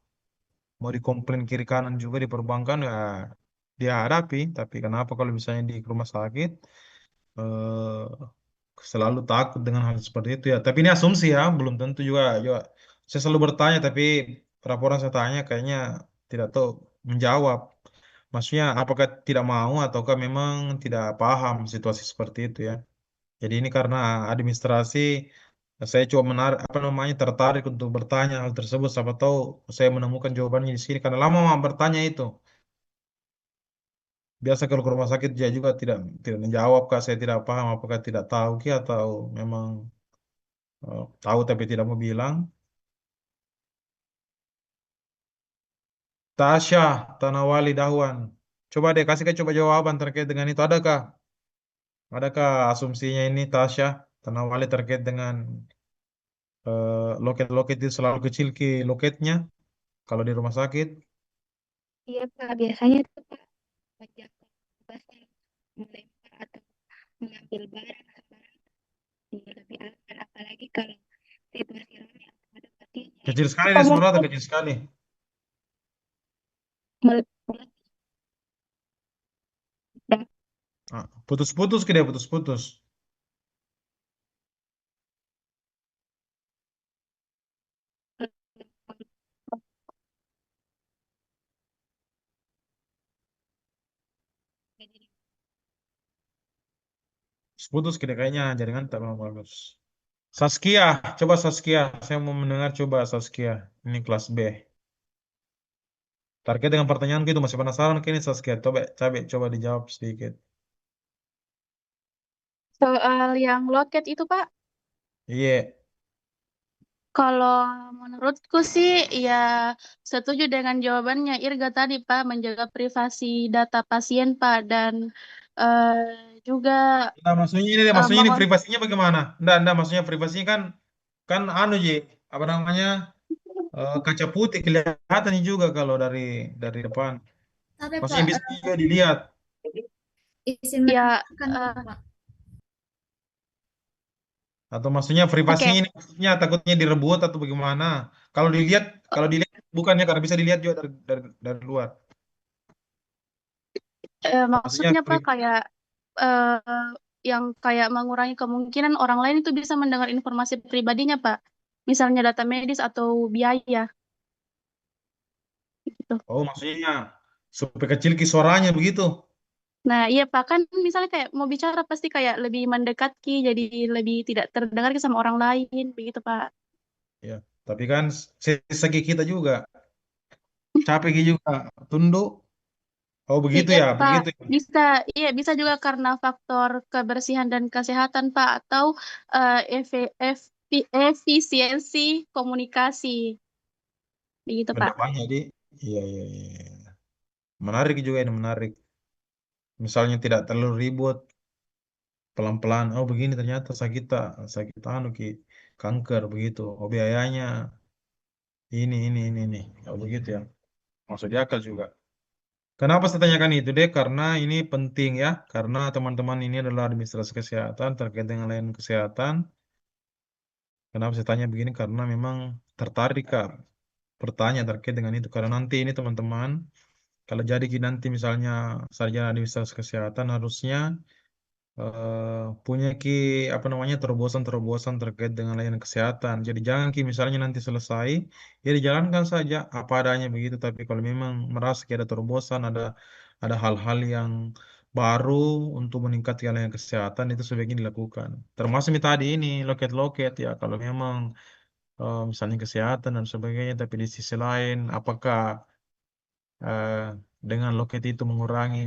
Speaker 1: Mau dikomplain kiri kanan juga di perbankan ya dia hadapi. Tapi kenapa kalau misalnya di rumah sakit eh, selalu takut dengan hal seperti itu ya. Tapi ini asumsi ya, belum tentu juga. Saya selalu bertanya, tapi laporan saya tanya kayaknya tidak tahu menjawab. Maksudnya apakah tidak mau ataukah memang tidak paham situasi seperti itu ya. Jadi ini karena administrasi, saya cuma apa namanya tertarik untuk bertanya hal tersebut. Siapa tahu saya menemukan jawabannya di sini. Karena lama bertanya itu. Biasa kalau ke rumah sakit dia juga tidak tidak menjawab kak. Saya tidak paham apakah tidak tahu Ki, atau memang tahu tapi tidak mau bilang. Tasya Tanawali Dahwan. Coba deh coba jawaban terkait dengan itu. Adakah asumsinya ini Tasya Tanawali terkait dengan loket-loket itu selalu kecil Ki loketnya kalau di rumah sakit?
Speaker 2: Iya Pak, biasanya tuh Pak wajah tugas yang melempar atau mengambil barang sembarang lebih aman, apalagi kalau situasi ramai atau ada pasien yang
Speaker 1: Kecil sekali
Speaker 2: suka
Speaker 1: nih suara atau
Speaker 2: mungkin
Speaker 1: kecil sekali?
Speaker 2: melebihi.
Speaker 1: Ah, Putus-putus ke dia, putus-putus. Putus ke dia kayaknya jaringan tak memang bagus. Saskia, coba Saskia. Saya mau mendengar coba Saskia. Ini kelas B. Terkait dengan pertanyaan itu masih penasaran kini Saskia. Coba dijawab sedikit.
Speaker 2: Soal yang loket itu, Pak,
Speaker 1: Iya,
Speaker 2: kalau menurutku sih ya setuju dengan jawabannya Irga tadi, Pak, menjaga privasi data pasien, Pak, dan juga
Speaker 1: nah, maksudnya ini
Speaker 2: mengon
Speaker 1: privasinya bagaimana? Enggak, maksudnya privasinya kan anu Ji, apa namanya? Kaca putih kelihatan juga kalau dari depan.
Speaker 7: Tapi
Speaker 1: Maksudnya
Speaker 7: Pak,
Speaker 1: bisa juga dilihat.
Speaker 7: izin
Speaker 2: ya
Speaker 7: menambahkan
Speaker 2: eh,
Speaker 7: Pak.
Speaker 1: Atau maksudnya privasinya
Speaker 2: oke.
Speaker 1: ini maksudnya takutnya direbut atau bagaimana? Kalau dilihat bukannya karena bisa dilihat juga dari luar. Maksudnya
Speaker 2: Maksudnya Pak kayak eh, yang kayak mengurangi kemungkinan orang lain itu bisa mendengar informasi pribadinya, Pak. Misalnya data medis atau biaya gitu.
Speaker 1: maksudnya supaya kecil suaranya begitu.
Speaker 2: Nah, iya Pak, kan misalnya kayak mau bicara pasti kayak lebih mendekat Ki, jadi lebih tidak terdengar sama orang lain, begitu Pak.
Speaker 1: Ya, tapi kan segi kita juga capek juga tunduk. Oh begitu
Speaker 2: Iya
Speaker 1: ya,
Speaker 2: Pak,
Speaker 1: begitu ya.
Speaker 2: bisa, iya bisa juga karena faktor kebersihan dan kesehatan Pak, atau efisiensi komunikasi, begitu Pak.
Speaker 1: Benda banyak di. Iya, iya, iya, iya. Menarik juga ini menarik. Misalnya tidak terlalu ribut, pelan-pelan. Oh begini ternyata sakit anu ki kanker begitu. Oh biayanya ini. Oh begitu ya. Masuk di akal juga. Kenapa saya tanyakan itu deh? Karena ini penting ya. Karena teman-teman ini adalah administrasi kesehatan terkait dengan layanan kesehatan. Kenapa saya tanya begini? Karena memang tertarik Kak bertanya terkait dengan itu. Karena nanti ini teman-teman, kalau jadi nanti misalnya sarjana administrasi kesehatan harusnya punya apa namanya terobosan-terobosan terkait dengan layanan kesehatan. Jadi jangan misalnya nanti selesai ya dijalankan saja apa adanya begitu. Tapi kalau memang merasa ada terobosan, ada hal-hal yang baru untuk meningkatkan layanan kesehatan itu sebaiknya dilakukan. Termasuk tadi ini loket-loket ya kalau memang misalnya kesehatan dan sebagainya. Tapi di sisi lain apakah eh, dengan loket itu mengurangi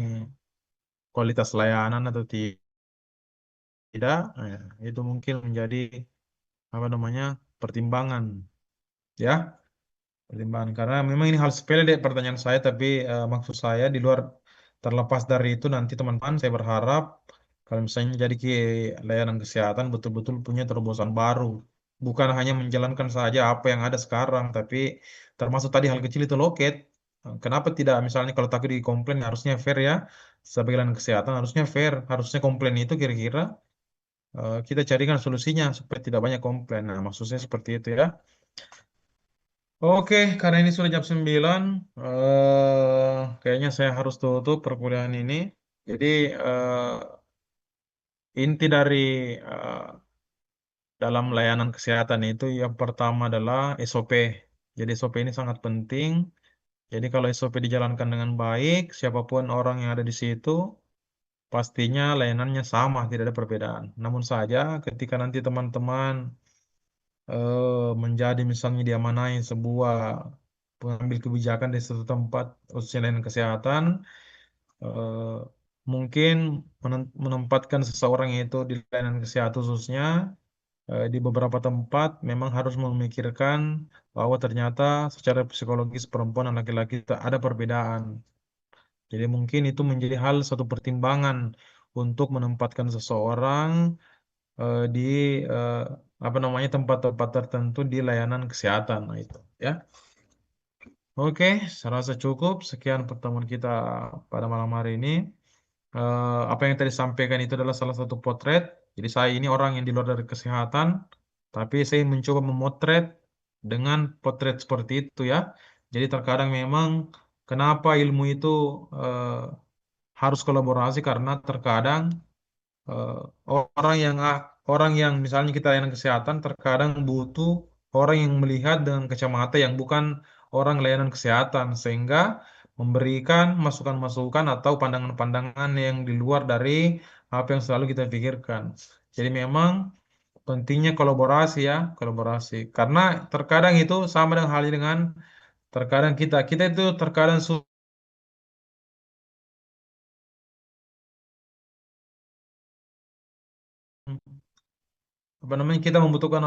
Speaker 1: kualitas layanan atau tidak? Itu mungkin menjadi apa namanya pertimbangan ya pertimbangan karena memang ini hal sepele deh pertanyaan saya tapi maksud saya di luar terlepas dari itu nanti teman-teman saya berharap kalau misalnya jadi layanan kesehatan betul-betul punya terobosan baru bukan hanya menjalankan saja apa yang ada sekarang tapi termasuk tadi hal kecil itu loket. Kenapa tidak misalnya kalau takut di komplain harusnya fair ya sebagai layanan kesehatan harusnya fair harusnya komplain itu kira-kira kita carikan solusinya supaya tidak banyak komplain. Nah, maksudnya seperti itu ya. Oke, karena ini sudah jam 9, kayaknya saya harus tutup perkuliahan ini. Jadi, inti dari dalam layanan kesehatan itu yang pertama adalah SOP. Jadi, SOP ini sangat penting. Jadi, kalau SOP dijalankan dengan baik, siapapun orang yang ada di situ, pastinya layanannya sama, tidak ada perbedaan. Namun saja, ketika nanti teman-teman menjadi misalnya diamanai sebuah pengambil kebijakan di suatu tempat khususnya layanan kesehatan eh, mungkin menempatkan seseorang itu di layanan kesehatan khususnya di beberapa tempat memang harus memikirkan bahwa ternyata secara psikologis perempuan dan laki-laki tak ada perbedaan. Jadi mungkin itu menjadi hal satu pertimbangan untuk menempatkan seseorang di eh, apa namanya tempat-tempat tertentu di layanan kesehatan. Nah, itu ya. Oke, saya rasa cukup. Sekian pertemuan kita pada malam hari ini. Apa yang tadi sampaikan itu adalah salah satu potret. Jadi saya ini orang yang di luar dari kesehatan, tapi saya mencoba memotret dengan potret seperti itu ya. Jadi terkadang memang kenapa ilmu itu eh, harus kolaborasi karena terkadang eh, orang yang misalnya kita layanan kesehatan terkadang butuh orang yang melihat dengan kacamata yang bukan orang layanan kesehatan, sehingga memberikan masukan-masukan atau pandangan-pandangan yang di luar dari apa yang selalu kita pikirkan. Jadi memang pentingnya kolaborasi ya, kolaborasi. Karena terkadang itu sama dengan halnya dengan terkadang kita itu terkadang apa namanya, kita membutuhkan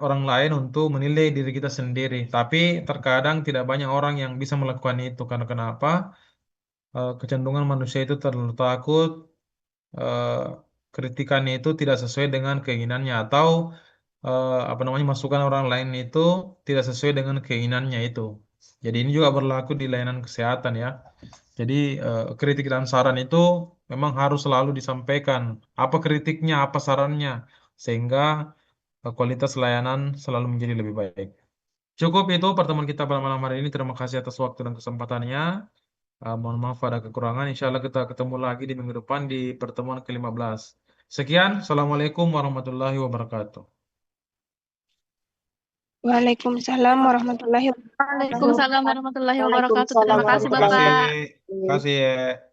Speaker 1: orang lain untuk menilai diri kita sendiri. Tapi terkadang tidak banyak orang yang bisa melakukan itu. Karena kenapa? Kecenderungan manusia itu terlalu takut eh, kritikannya itu tidak sesuai dengan keinginannya, atau apa namanya, masukan orang lain itu tidak sesuai dengan keinginannya itu. Jadi ini juga berlaku di layanan kesehatan ya. Jadi kritik dan saran itu memang harus selalu disampaikan. Apa kritiknya, apa sarannya, sehingga kualitas layanan selalu menjadi lebih baik. Cukup itu pertemuan kita pada malam hari ini. Terima kasih atas waktu dan kesempatannya. Mohon maaf ada kekurangan. Insya Allah kita ketemu lagi di minggu depan di pertemuan ke-15. Sekian. Assalamualaikum warahmatullahi wabarakatuh.
Speaker 8: Waalaikumsalam warahmatullahi wabarakatuh.
Speaker 2: Waalaikumsalam warahmatullahi wabarakatuh.
Speaker 3: Waalaikumsalam
Speaker 2: Terima kasih,
Speaker 1: Terima
Speaker 3: warahmatullahi
Speaker 1: kasih.
Speaker 2: Bapak.
Speaker 3: wabarakatuh.
Speaker 1: Terima kasih ya.